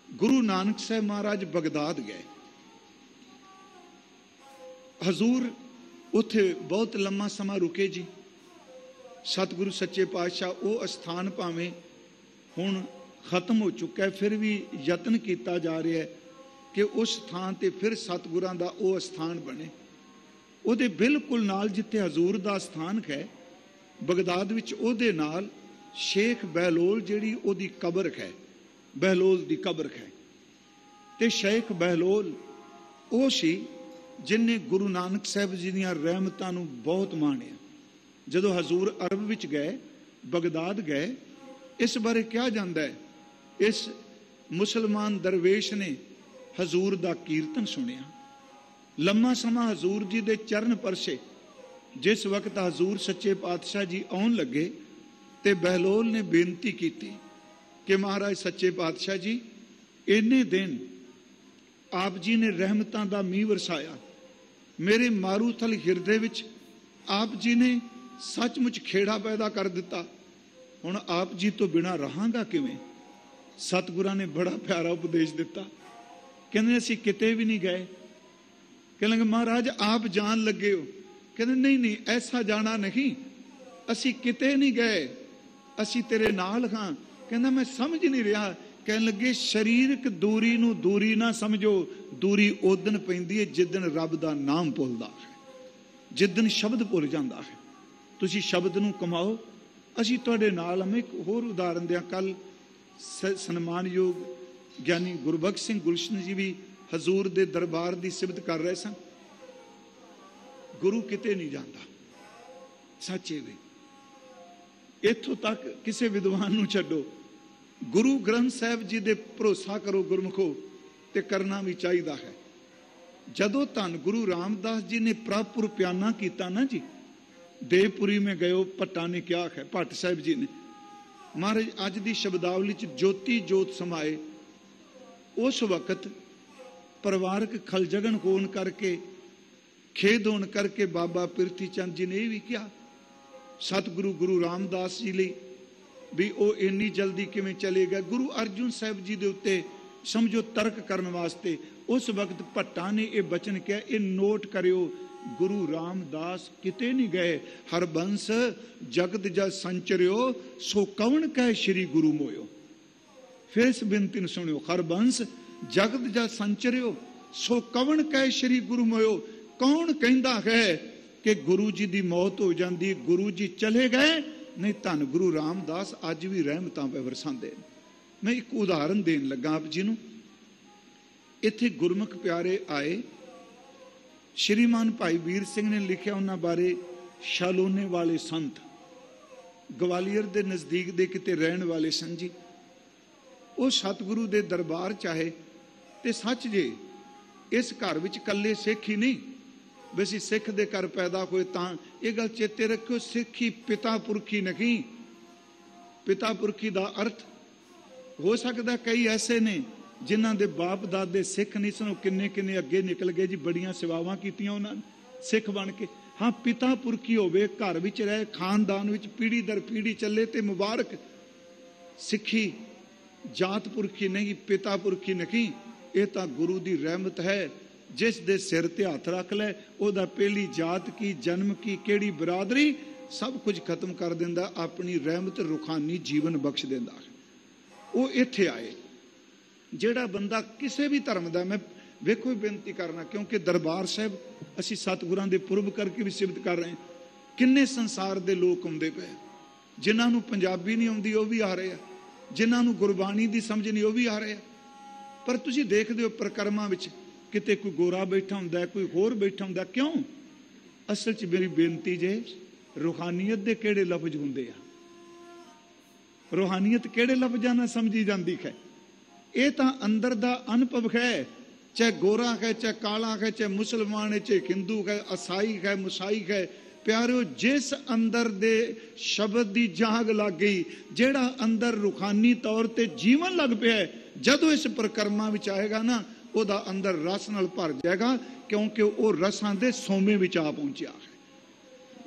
गुरु नानक साहब महाराज बगदाद गए, हजूर उत्थे बहुत लम्मा समा रुके जी। सतगुरु सच्चे पातशाह वो स्थान भावें हुण खत्म हो चुका है, फिर भी यतन किया जा रहा है कि उस स्थान ते फिर सतगुरां दा वो स्थान बने। ਉਹਦੇ बिल्कुल नाल जिथे हजूर दा स्थान है बगदाद विच, ਉਹਦੇ नाल शेख बहलोल जिहड़ी ਉਹਦੀ कबर है, बहलोल दी कबर है। ते शेख बहलोल ਉਹ ਸੀ जिन्हें गुरु नानक साहब जी ਦੀਆਂ ਰਹਿਮਤਾਂ ਨੂੰ ਬਹੁਤ ਮਾਣਿਆ। ਜਦੋਂ ਹਜ਼ੂਰ ਅਰਬ ਵਿੱਚ ਗਏ, ਬਗਦਾਦ ਗਏ, ਇਸ ਬਾਰੇ ਕਿਹਾ ਜਾਂਦਾ ਹੈ, ਇਸ ਮੁਸਲਮਾਨ ਦਰਵੇਸ਼ ਨੇ ਹਜ਼ੂਰ ਦਾ ਕੀਰਤਨ ਸੁਣਿਆ। ਲੰਮਾ ਸਮਾਂ ਹਜ਼ੂਰ ਜੀ ਦੇ ਚਰਨ ਪਰਸੇ। ਜਿਸ ਵਕਤ ਹਜ਼ੂਰ ਸੱਚੇ ਪਾਤਸ਼ਾਹ ਜੀ ਆਉਣ ਲੱਗੇ ਤੇ ਬਹਿਲੋਲ ਨੇ ਬੇਨਤੀ ਕੀਤੀ ਕਿ ਮਹਾਰਾਜ ਸੱਚੇ ਪਾਤਸ਼ਾਹ ਜੀ, ਇੰਨੇ ਦਿਨ ਆਪ ਜੀ ਨੇ ਰਹਿਮਤਾਂ ਦਾ ਮੀਂਹ ਵਰਸਾਇਆ, ਮੇਰੇ ਮਾਰੂਥਲ ਹਿਰਦੇ ਵਿੱਚ ਆਪ ਜੀ ਨੇ ਸੱਚਮੁੱਚ ਖੇੜਾ ਪੈਦਾ ਕਰ ਦਿੱਤਾ। ਹੁਣ ਆਪ ਜੀ ਤੋਂ ਬਿਨਾਂ ਰਹਾਂਗਾ ਕਿਵੇਂ? ਸਤਿਗੁਰਾਂ ਨੇ ਬੜਾ ਪਿਆਰਾ ਉਪਦੇਸ਼ ਦਿੱਤਾ। ਕਹਿੰਦੇ ਅਸੀਂ ਕਿਤੇ ਵੀ ਨਹੀਂ ਗਏ। ਕਹਿੰਦੇ ਮਹਾਰਾਜ ਆਪ ਜਾਣ ਲੱਗੇ ਹੋ। ਕਹਿੰਦੇ ਨਹੀਂ ਨਹੀਂ, ਐਸਾ ਜਾਣਾ ਨਹੀਂ, ਅਸੀਂ ਕਿਤੇ ਨਹੀਂ ਗਏ, ਅਸੀਂ ਤੇਰੇ ਨਾਲ ਹਾਂ। ਕਹਿੰਦਾ ਮੈਂ ਸਮਝ ਨਹੀਂ ਰਿਹਾ। ਕਹਿਣ ਲੱਗੇ ਸਰੀਰਕ ਦੂਰੀ ਨੂੰ ਦੂਰੀ ਨਾ ਸਮਝੋ, ਦੂਰੀ ਉਦਣ ਪੈਂਦੀ ਹੈ ਜਿੱਦਣ ਰੱਬ ਦਾ ਨਾਮ ਭੁੱਲਦਾ ਹੈ, ਜਿੱਦਣ ਸ਼ਬਦ ਭੁੱਲ ਜਾਂਦਾ ਹੈ। ਤੁਸੀਂ ਸ਼ਬਦ ਨੂੰ ਕਮਾਓ, ਅਸੀਂ ਤੁਹਾਡੇ ਨਾਲ ਹਾਂ। ਮੈਂ ਇੱਕ ਹੋਰ ਉਦਾਹਰਨ ਦਿਆਂ। ਕੱਲ ਸਨਮਾਨਯੋਗ ਗਿਆਨੀ ਗੁਰਬਖਸ਼ ਸਿੰਘ ਗੁਲਸ਼ਨ ਜੀ ਵੀ ਹਜ਼ੂਰ ਦੇ ਦਰਬਾਰ ਦੀ ਸਿਫਤ ਕਰ ਰਹੇ ਸਨ। ਗੁਰੂ ਕਿਤੇ ਨਹੀਂ ਜਾਂਦਾ, ਸੱਚੇ ਵੀ। ਇੱਥੋਂ ਤੱਕ ਕਿਸੇ ਵਿਦਵਾਨ ਨੂੰ ਛੱਡੋ, ਗੁਰੂ ਗ੍ਰੰਥ ਸਾਹਿਬ ਜੀ ਦੇ ਭਰੋਸਾ ਕਰੋ ਗੁਰਮੁਖੋ, ਤੇ ਕਰਨਾ ਵੀ ਚਾਹੀਦਾ ਹੈ। ਜਦੋਂ ਧੰਨ ਗੁਰੂ ਰਾਮਦਾਸ ਜੀ ਨੇ ਪ੍ਰਭੁਰ ਪਿਆਨਾ ਕੀਤਾ ਨਾ ਜੀ, ਦੇਵਪੁਰੀ में गयो, ਭੱਟਾਂ ਨੇ ਕਿਹਾ ਹੈ, ਭੱਟ ਸਾਹਿਬ ਜੀ ਨੇ, ਮਹਾਰਾਜ ਅੱਜ ਦੀ ਸ਼ਬਦਾਵਲੀ ਚ ਜੋਤੀ ਜੋਤ ਸਮਾਏ। ਉਸ ਵਕਤ ਪਰਿਵਾਰਕ ਖਲਜਗਨ ਹੋਣ ਕਰਕੇ, ਖੇਦ ਹੋਣ ਕਰਕੇ ਬਾਬਾ ਪਿਰਥੀ ਚੰਦ ਜੀ ਨੇ ਇਹ ਵੀ ਕਿਹਾ ਸਤਿਗੁਰੂ ਗੁਰੂ ਰਾਮਦਾਸ ਜੀ ਲਈ ਵੀ ਉਹ ਇੰਨੀ ਜਲਦੀ ਕਿਵੇਂ ਚਲੇ ਗਏ। ਗੁਰੂ ਅਰਜਨ ਸਾਹਿਬ ਜੀ ਦੇ ਉੱਤੇ ਸਮਝੋ ਤਰਕ ਕਰਨ ਵਾਸਤੇ ਉਸ ਵਕਤ ਭੱਟਾਂ ਨੇ ਇਹ ਬਚਨ ਕਿਹਾ, ਇਹ ਨੋਟ ਕਰਿਓ, ਗੁਰੂ ਰਾਮਦਾਸ ਕਿਤੇ ਨਹੀਂ ਗਏ। ਹਰਬੰਸ ਜਗਤ ਜਦ ਸੰਚਰਿਓ, ਸੋ ਕਵਣ ਕਹਿ ਸ਼੍ਰੀ ਗੁਰੂ ਮੋਇਓ। ਫਿਰ ਇਸ ਬੇਨਤੀ ਨੂੰ ਸੁਣਿਓ, ਹਰਬੰਸ ਜਗਤ ਜਦ ਸੰਚਰਿਓ, ਸੋ ਕਵਣ ਕਹਿ ਸ਼੍ਰੀ ਗੁਰੂ ਮੋਇਓ। ਕੌਣ ਕਹਿੰਦਾ ਹੈ ਕਿ ਗੁਰੂ ਜੀ ਦੀ ਮੌਤ ਹੋ ਜਾਂਦੀ, ਗੁਰੂ ਜੀ ਚਲੇ ਗਏ? ਨਹੀਂ, ਧੰਨ ਗੁਰੂ ਰਾਮਦਾਸ ਅੱਜ ਵੀ ਰਹਿਮਤਾਂ ਪੈ ਵਰਸਾਉਂਦੇ। ਮੈਂ ਇੱਕ ਉਦਾਹਰਨ ਦੇਣ ਲੱਗਾ ਆਪ ਜੀ ਨੂੰ। ਇੱਥੇ ਗੁਰਮੁਖ ਪਿਆਰੇ ਆਏ, ਸ਼੍ਰੀਮਾਨ ਭਾਈ ਵੀਰ ਸਿੰਘ ਨੇ ਲਿਖਿਆ ਉਹਨਾਂ ਬਾਰੇ, ਸ਼ਾਲੋਨੇ ਵਾਲੇ ਸੰਤ, ਗਵਾਲੀਅਰ ਦੇ ਨਜ਼ਦੀਕ ਦੇ ਕਿਤੇ ਰਹਿਣ ਵਾਲੇ ਸਨ ਜੀ। ਉਹ ਸਤਿਗੁਰੂ ਦੇ ਦਰਬਾਰ ਚਾਹੇ ਤੇ ਸੱਚ ਜੇ ਇਸ ਘਰ ਵਿੱਚ ਇਕੱਲੇ ਸਿੱਖ ਹੀ ਨਹੀਂ, ਵੈਸੇ ਸਿੱਖ ਦੇ ਘਰ ਪੈਦਾ ਹੋਏ ਤਾਂ ਇਹ ਗੱਲ ਚੇਤੇ ਰੱਖਿਓ, ਸਿੱਖੀ ਪਿਤਾ ਪੁਰਖੀ ਨਹੀਂ। ਪਿਤਾ ਪੁਰਖੀ ਦਾ ਅਰਥ ਹੋ ਸਕਦਾ ਕਈ ਐਸੇ ਨੇ ਜਿਨ੍ਹਾਂ ਦੇ ਬਾਪ ਦਾਦੇ ਸਿੱਖ ਨਹੀਂ ਸਨ, ਕਿੰਨੇ ਕਿੰਨੇ ਅੱਗੇ ਨਿਕਲ ਗਏ ਜੀ, ਬੜੀਆਂ ਸੇਵਾਵਾਂ ਕੀਤੀਆਂ ਉਹਨਾਂ ਨੇ ਸਿੱਖ ਬਣ ਕੇ। ਹਾਂ, ਪਿਤਾ ਪੁਰਖੀ ਹੋਵੇ, ਘਰ ਵਿੱਚ ਰਹੇ, ਖਾਨਦਾਨ ਵਿੱਚ ਪੀੜ੍ਹੀ ਦਰ ਪੀੜ੍ਹੀ ਚੱਲੇ ਤੇ ਮੁਬਾਰਕ। ਸਿੱਖੀ ਜਾਤ ਪੁਰਖੀ ਨਹੀਂ, ਪਿਤਾ ਪੁਰਖੀ ਨਹੀਂ। ਇਹ ਤਾਂ ਗੁਰੂ ਦੀ ਰਹਿਮਤ ਹੈ। ਜਿਸ ਦੇ ਸਿਰ ਤੇ ਹੱਥ ਰੱਖ ਲੈ, ਉਹਦਾ ਪਹਿਲੀ ਜਾਤ ਕੀ, ਜਨਮ ਕੀ, ਕਿਹੜੀ ਬਰਾਦਰੀ, ਸਭ ਕੁਝ ਖਤਮ ਕਰ ਦਿੰਦਾ। ਆਪਣੀ ਰਹਿਮਤ ਰੂਹਾਨੀ ਜੀਵਨ ਬਖਸ਼ ਦਿੰਦਾ ਹੈ। ਉਹ ਇੱਥੇ ਆਏ। ਜਿਹੜਾ ਬੰਦਾ ਕਿਸੇ ਵੀ ਧਰਮ ਦਾ, ਮੈਂ ਵੇਖੋ ਬੇਨਤੀ ਕਰਨਾ, ਕਿਉਂਕਿ ਦਰਬਾਰ ਸਾਹਿਬ ਅਸੀਂ ਸਤਿਗੁਰਾਂ ਦੇ ਪੁਰਬ ਕਰਕੇ ਵੀ ਸਿਫਤ ਕਰ ਰਹੇ ਹਾਂ। ਕਿੰਨੇ ਸੰਸਾਰ ਦੇ ਲੋਕ ਆਉਂਦੇ ਪਏ, ਜਿਨ੍ਹਾਂ ਨੂੰ ਪੰਜਾਬੀ ਨਹੀਂ ਆਉਂਦੀ ਉਹ ਵੀ ਆ ਰਹੇ ਆ, ਜਿਨ੍ਹਾਂ ਨੂੰ ਗੁਰਬਾਣੀ ਦੀ ਸਮਝ ਨਹੀਂ ਉਹ ਵੀ ਆ ਰਹੇ ਆ। ਪਰ ਤੁਸੀਂ ਦੇਖਦੇ ਹੋ ਪ੍ਰਕਰਮਾਂ ਵਿੱਚ ਕਿਤੇ ਕੋਈ ਗੋਰਾ ਬੈਠਾ ਹੁੰਦਾ, ਕੋਈ ਹੋਰ ਬੈਠਾ ਹੁੰਦਾ। ਕਿਉਂ? ਅਸਲ 'ਚ ਮੇਰੀ ਬੇਨਤੀ ਜੇ, ਰੂਹਾਨੀਅਤ ਦੇ ਕਿਹੜੇ ਲਫ਼ਜ਼ ਹੁੰਦੇ ਆ? ਰੂਹਾਨੀਅਤ ਕਿਹੜੇ ਲਫ਼ਜ਼ਾਂ ਨਾਲ ਸਮਝੀ ਜਾਂਦੀ ਹੈ? ਇਹ ਤਾਂ ਅੰਦਰ ਦਾ ਅਨੁਭਵ ਹੈ। ਚਾਹੇ ਗੋਰਾ ਹੈ, ਚਾਹੇ ਕਾਲਾ ਹੈ, ਚਾਹੇ ਮੁਸਲਮਾਨ ਹੈ, ਚਾਹੇ ਹਿੰਦੂ ਹੈ, ਈਸਾਈ ਹੈ, ਮੁਸਾਈ ਹੈ। ਪਿਆਰਿਓ, ਜਿਸ ਅੰਦਰ ਦੇ ਸ਼ਬਦ ਦੀ ਜਾਗ ਲੱਗ ਗਈ, ਜਿਹੜਾ ਅੰਦਰ ਰੂਹਾਨੀ ਤੌਰ ਤੇ ਜੀਵਨ ਲੱਗ ਪਿਆ, ਜਦੋਂ ਇਸ ਪ੍ਰਕਰਮਾਂ ਵਿੱਚ ਆਏਗਾ ਨਾ, ਉਹਦਾ ਅੰਦਰ ਰਸ ਨਾਲ ਭਰ ਜਾਏਗਾ, ਕਿਉਂਕਿ ਉਹ ਰਸਾਂ ਦੇ ਸੋਮੇ ਵਿੱਚ ਆ ਪਹੁੰਚਿਆ ਹੈ।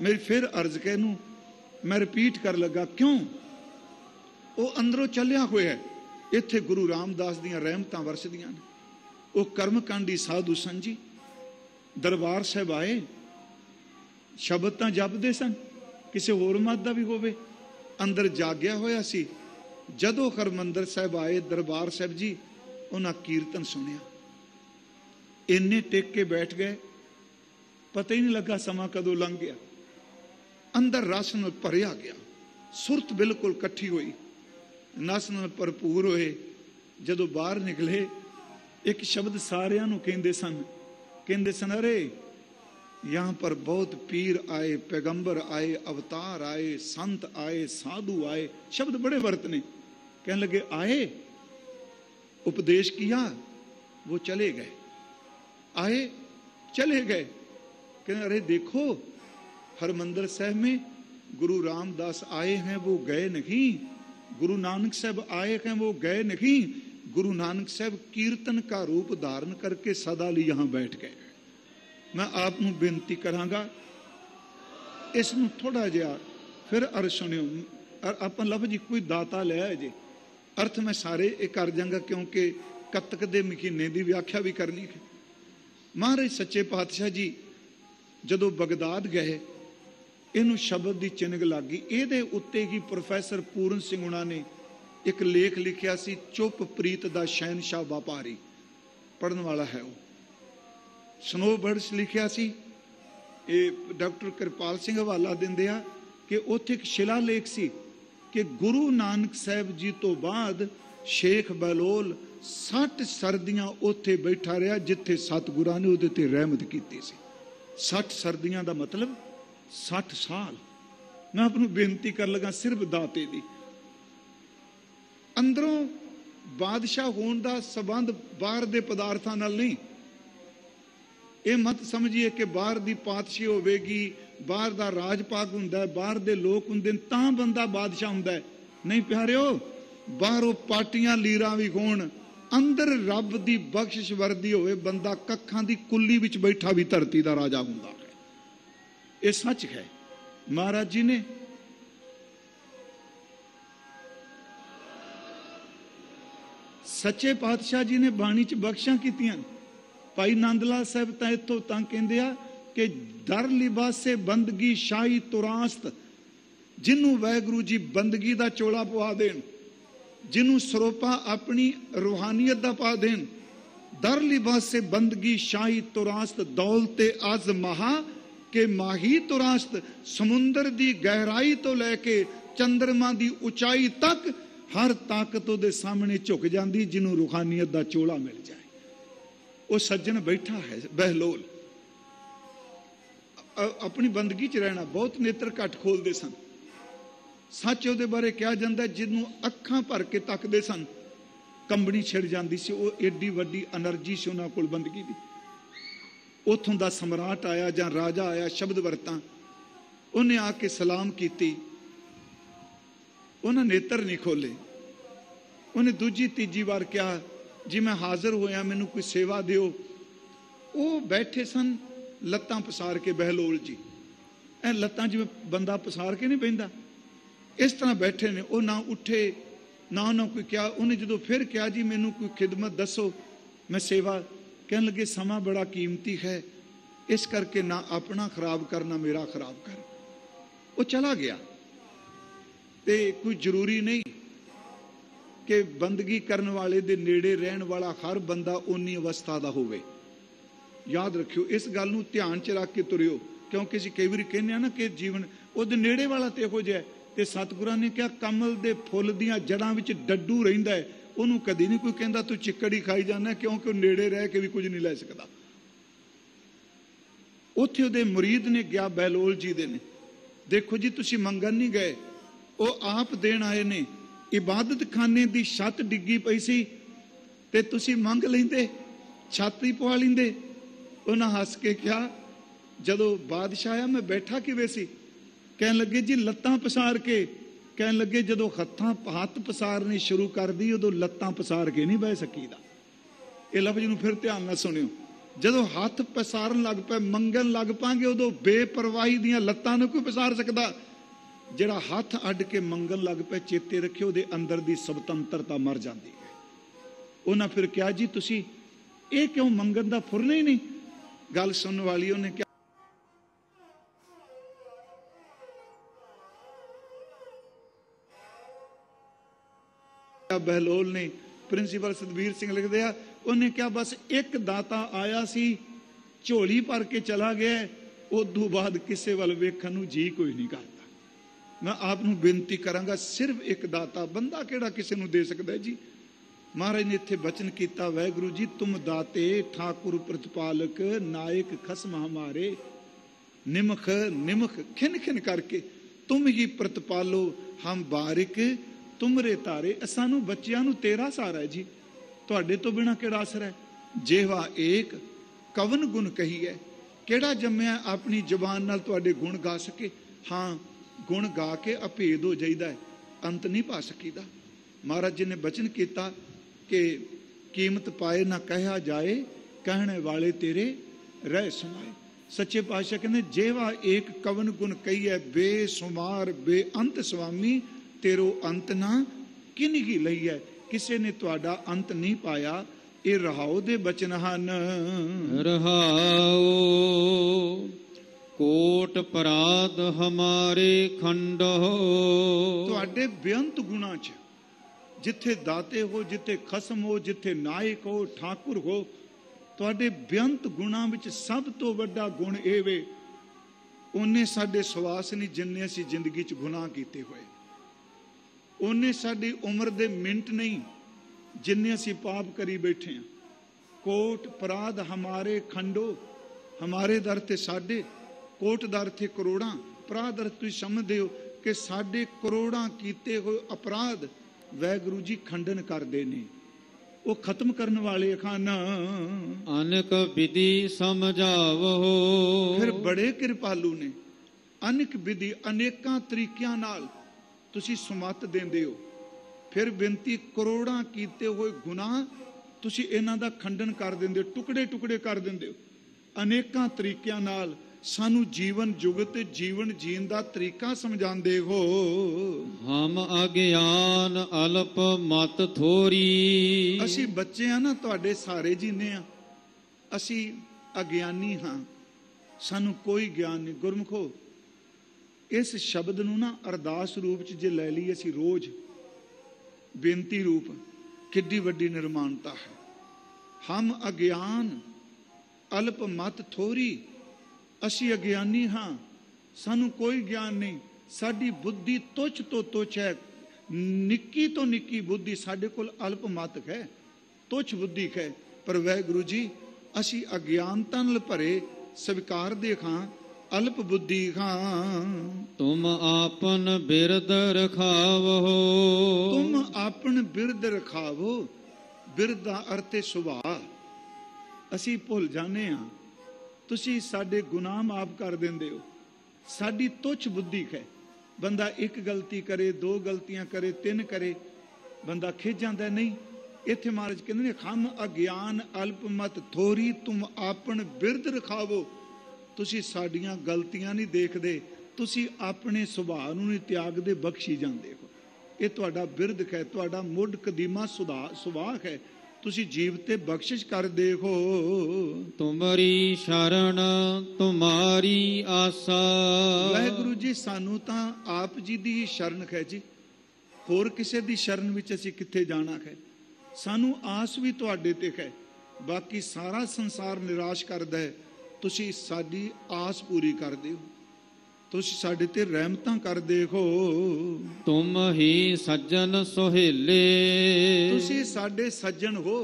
ਮੇਰੀ ਫਿਰ ਅਰਜ਼ ਕੇ ਨੂੰ ਮੈਂ ਰਿਪੀਟ ਕਰ ਲੱਗਾ, ਕਿਉਂ? ਉਹ ਅੰਦਰੋਂ ਚੱਲਿਆ ਹੋਇਆ। ਇੱਥੇ ਗੁਰੂ ਰਾਮਦਾਸ ਦੀਆਂ ਰਹਿਮਤਾਂ ਵਰਸਦੀਆਂ ਨੇ। ਉਹ ਕਰਮਕਾਂਡੀ ਸਾਧੂ ਸਨ ਜੀ, ਦਰਬਾਰ ਸਾਹਿਬ ਆਏ, ਸ਼ਬਦ ਤਾਂ ਜਪਦੇ ਸਨ, ਕਿਸੇ ਹੋਰ ਮਤ ਦਾ ਵੀ ਹੋਵੇ, ਅੰਦਰ ਜਾਗਿਆ ਹੋਇਆ ਸੀ। ਜਦੋਂ ਹਰਮੰਦਰ ਸਾਹਿਬ ਆਏ, ਦਰਬਾਰ ਸਾਹਿਬ ਜੀ, ਉਹਨਾਂ ਕੀਰਤਨ ਸੁਣਿਆ, ਇੰਨੇ ਟਿਕ ਕੇ ਬੈਠ ਗਏ, ਪਤਾ ਹੀ ਨਹੀਂ ਲੱਗਾ ਸਮਾਂ ਕਦੋਂ ਲੰਘ ਗਿਆ। ਅੰਦਰ ਰਸ ਨਾਲ ਭਰਿਆ ਗਿਆ, ਸੁਰਤ ਬਿਲਕੁਲ ਇਕੱਠੀ ਹੋਈ, ਨਸ ਨਾਲ ਭਰਪੂਰ ਹੋਏ। ਜਦੋਂ ਬਾਹਰ ਨਿਕਲੇ, ਇੱਕ ਸ਼ਬਦ ਸਾਰਿਆਂ ਨੂੰ ਕਹਿੰਦੇ ਸਨ, कहते सन अरे यहाँ पर बहुत पीर आए, पैगंबर आए, अवतार आए, संत आए, साधु आए, शब्द बड़े वर्तने। कहने लगे आए, उपदेश किया, वो चले गए, आए चले गए। कहने अरे देखो हरमंदिर साहब में गुरु रामदास आए हैं, वो गए नहीं। गुरु नानक साहब आए हैं, वो गए नहीं। गुरु नानक साहब कीर्तन का रूप धारण करके सदा ਲਈ यहाँ बैठ गए। मैं आप ਨੂੰ ਬੇਨਤੀ ਕਰਾਂਗਾ ਇਸ ਨੂੰ ਥੋੜਾ ਜਿਹਾ ਫਿਰ ਅਰ ਸੁਣਿਓ। ਆਪਾਂ ਲਫ਼ਜ਼ ਇੱਕੋ ਹੀ ਦਾਤਾ ਲਿਆ ਜੇ, अर्थ मैं सारे ये कर जाऊंगा क्योंकि कतक के महीने की व्याख्या भी करनी है। महाराज सच्चे पातशाह जी जदों बगदाद गए, इनू शब्द की चिनग लग गई। ये उत्ते ही प्रोफैसर पूरन सिंह हुणा ने एक लेख लिखिया सी, चुप प्रीत दा शहनशाह व्यापारी, पढ़न वाला है वो। स्नोबर्ड्स लिखिया सी, ये डॉक्टर कृपाल सिंह हवाला दिंदे आ कि उत्थे एक शिलालेख सी कि गुरु नानक साहब जी तो बाद शेख बहलोल 60 सर्दियां उत्थे बैठा रहा जिथे सतगुरां ने उहदे ते रहमत कीती सी। 60 सर्दियां दा मतलब 60 साल। मैं आपनूं बेनती कर लगा सिर्फ दाते दी, अंदरों बादशाह होने का संबंध बाहर दे पदार्थां नाल नहीं। ये मत समझिए कि बाहर दी पातशाही होवेगी, बाहर दा राज पाक हुंदा है, बाहर दे लोग हुंदे तां बंदा बादशाह हुंदा है। नहीं प्यारिओ, बाहरों पार्टियां लीरां भी होण, अंदर रब दी बख्शिश वर्दी होवे, बंदा कखां दी कुल्ली विच बैठा भी धरती दा राजा हुंदा है। ये सच है। महाराज जी ने सच्चे पातशाह जी ने बाणी च बख्शां कीतियां। भाई नंद लाल साहब तां इत्थों तां कहंदे आ कि दर लिबासे बंदगी शाही तुरास्त, जिन्हों वाहगुरू जी बंदगी दा चोला पवा देन, जिन्हों सरोपा अपनी रूहानियत दा पा देन। दर लिबासे बंदगी शाही तुरास्त, दौलते अज महा के माही तुरास्त। समुंदर दी गहराई तो लैके चंद्रमा दी उचाई तक हर ताकत उहदे सामने झुक जाती जिन्हों रूहानियत दा चोला मिल जाए। वो सज्जन बैठा है बहलोल, अपनी बंदगी च रहना, बहुत नेत्र घट खोलते सन। सच उहदे बारे कहा जाता है, जिन्हों अखां भर के तकते सन कंबनी छिड़ जाती सी। वो एडी वड्डी एनर्जी सी उन्हां कोल बंदगी दी। उथों दा सम्राट आया जां राजा आया, शब्द वरतां, उन्हें आके सलाम कीती, उन्हें नेत्र नहीं खोले। उन्हें दूजी तीजी बार कहा जी मैं हाजिर होया, मैनू कोई सेवा दिओ। वो बैठे सन लत्तां पसार के, बहलोल जी ऐ लत्तां जिवें बंदा पसार के नहीं बहिंदा, इस तरह बैठे ने। वो ना उठे ना उन्होंने कोई क्या। उन्हें जो फिर कहा जी मैनू कोई खिदमत दसो, मैं सेवा। कहने लगे समा बड़ा कीमती है, इस करके ना अपना खराब कर ना मेरा खराब कर। वो चला गया। ते कोई जरूरी नहीं कि बंदगी करने वाले दे नेड़े रहन वाला हर बंदा उन्नी अवस्था का होवे। याद रखियो, इस गल नूं ध्यान च रख के तुरियो, क्योंकि असीं कई बारी कहने ना कि जीवन उहदे नेड़े वाला तो इहो जिहा। ते सतगुरां ने कहा कमल दे फुੱਲ दीआं जड़ां विच डड्डू रहिंदा है, उहनूं कदी नहीं कोई कहंदा तूं चिक्कड़ ही खाई जाना, क्योंकि वो नेड़े रह के भी कुछ नहीं लै सकदा। उत्थे उहदे मुरीद ने गया बहलोल जी दे ने, देखो जी तुसीं मंगन नहीं गए, वो आप देण आए ने। इबादत खाने की छत डिग्गी पई सी ते तुसीं मंग लैंदे, छत ही पवा लैंदे। उन्हें हस के कहा जदों बादशाह आया मैं बैठा किवें सी? कहन लगे जी लत्तां पसार के। कहन लगे जदों हथ पसारने शुरू कर दी उदों लत्तां पसार के नहीं बह सकीदा। ये लफ्ज़ नूं फिर ध्यान नाल सुनियो, जदों हथ पसारन लग पे मंगन लग पांगे उदों बेपरवाही दीआं लत्तां नूं कोई पसार सकदा? जिहड़ा हथ अड्ड के मंगन लग पे चेते रखियो उहदे अंदर दी स्वतंत्रता मर जाती है। उन्हें फिर कहा जी तुसीं ये क्यों मंगन दा फुरना ही नहीं? गल सुनने वाली उन्हें क्या बहलोल ने, प्रिंसीपल सतबीर सिंह लिखते हैं, उन्हें क्या बस एक दाता आया सी झोली भर के चला गया, उदों बाद किसी वाल वेखण नूं जी कोई नहीं करता। मैं आपनूं बेनती करांगा सिर्फ एक दाता, बंदा किहड़ा किसी नूं दे सकदा है जी? महाराज ने इत्थे बचन किया, वाहिगुरु जी तुम दाते ठाकुर प्रतिपालक नायक खसम हमारे, निमख निमख खिन खिन करके तुम ही प्रतिपालो हम बारिक तुमरे तारे। सानू बच्चियां नू तेरा सहारा है जी, तुहाडे तो बिना केड़ा असर है। जेवा एक कवन गुण कही है, केड़ा जम्मिया अपनी जबान नाल तुहाडे गुण गा सके। हाँ गुण गा के अभेद हो जाइदा है, अंत नहीं पा सकीदा। महाराज जी ने बचन किया कि कीमत पाए ना कहा जाए, कहने वाले तेरे रह सुनाए। सच्चे पातशाह कहते जेवा एक कवन गुण कही है, बेसुमार बेअंत स्वामी तेरो अंत ना किन्ही लई है। किसी ने तुहाडा अंत नहीं पाया। ये रहाओ दे बचन हन। रहाओ कोट पराध हमारे खंडो। तुहाडे बेअंत गुणा च जिथे दाते हो, जिथे खसम हो, जिथे नायक हो, ठाकुर हो, तुहाडे बेअंत गुणा विच सब तो वड्डा गुण ये वे, उन्हें साडे सवास नहीं जिन्ने असीं जिंदगी च गुनाह कीते होए, उन्हें साडी उम्र दे मिनट नहीं जिन्ने असीं पाप करी बैठे हैं। कोट अपराध हमारे खंडो, हमारे दर ते साडे, कोट दर थे करोड़ां, अपराध दर तुसीं समझदे हो कि साडे करोड़ां कीते होए अपराध वाहिगुरू जी खंडन करदे ने, वो खत्म करने वाले खाना। अनेक विधि समझावो। फिर बड़े कृपालू ने, अनेक विधि अनेकां तरीकिਆਂ नाल तुसीं सुमत देंदे हो। फिर बेनती करोड़ां कीते होए गुनाह तुसीं इन्हां दा खंडन कर दिंदे हो, टुकड़े टुकड़े कर दिंदे हो। अनेकां तरीकिਆਂ नाल सानू जीवन जुगत जीवन जीन दा तरीका समझांदे हो। हम अज्ञान अल्प मत थोरी। असी बच्चे हैं ना, तुहाडे सारे जीने आ, असी अज्ञानी हाँ, सानू कोई ज्ञान नहीं। गुरमुखो इस शब्द नू ना अरदास रूप च जे लै लईए असी रोज बेनती रूप, किड्डी वड्डी निर्माणता है। हम अज्ञान अल्प मत थोरी, असी अज्ञानी हाँ, सानू कोई ज्ञान नहीं, साडी बुद्धि तुच्छ तो तुच्छ है, निक्की तो निक्की बुद्धि साडे कोल अल्प मत है, तुच्छ बुद्धि है। पर वाहिगुरू जी असी अज्ञानता नाल भरे स्वीकार दे खां अल्प बुद्धि खां। तुम आपन बिरद रखावो। तुम आपन बिरद रखावो। बिरद दा अर्थ है सुभाअ। असी भुल जाने हाँ, तुसी साडे गुनाह माफ कर देंदे हो। साडी तुच्छ बुद्धि है, बंदा एक गलती करे, दो गलतियां करे, तीन करे, बंदा खिज जाता नहीं। इत्थे महाराज कहते ने हम अज्ञान अल्प मत थोरी, तुम आपन बिरद रखावो। तुसी साडियां गलतियां नहीं देखदे, तुसी अपने सुभाअ नूं नहीं त्यागदे, बख्शी जांदे हो। ये तुहाडा बिरद है, तुहाडा मुढ़ कदीमा सुभाअ है, तुसी जीव ते बख्शिश कर दे हो। तुमरी शरण तुम्हारी आसा। वाहिगुरू जी सानू तां आप जी दी शरण है जी, होर किसे दी शरण विच असीं कित्थे जाना है। सानू आस भी तुहाडे ते है, बाकी सारा संसार निराश करदा है, तुसी साडी आस पूरी कर दिओ, तुसी साडे ते रहमतां कर दे हो। तुम ही सज्जन सोहेले। तुसी साडे सज्जन हो।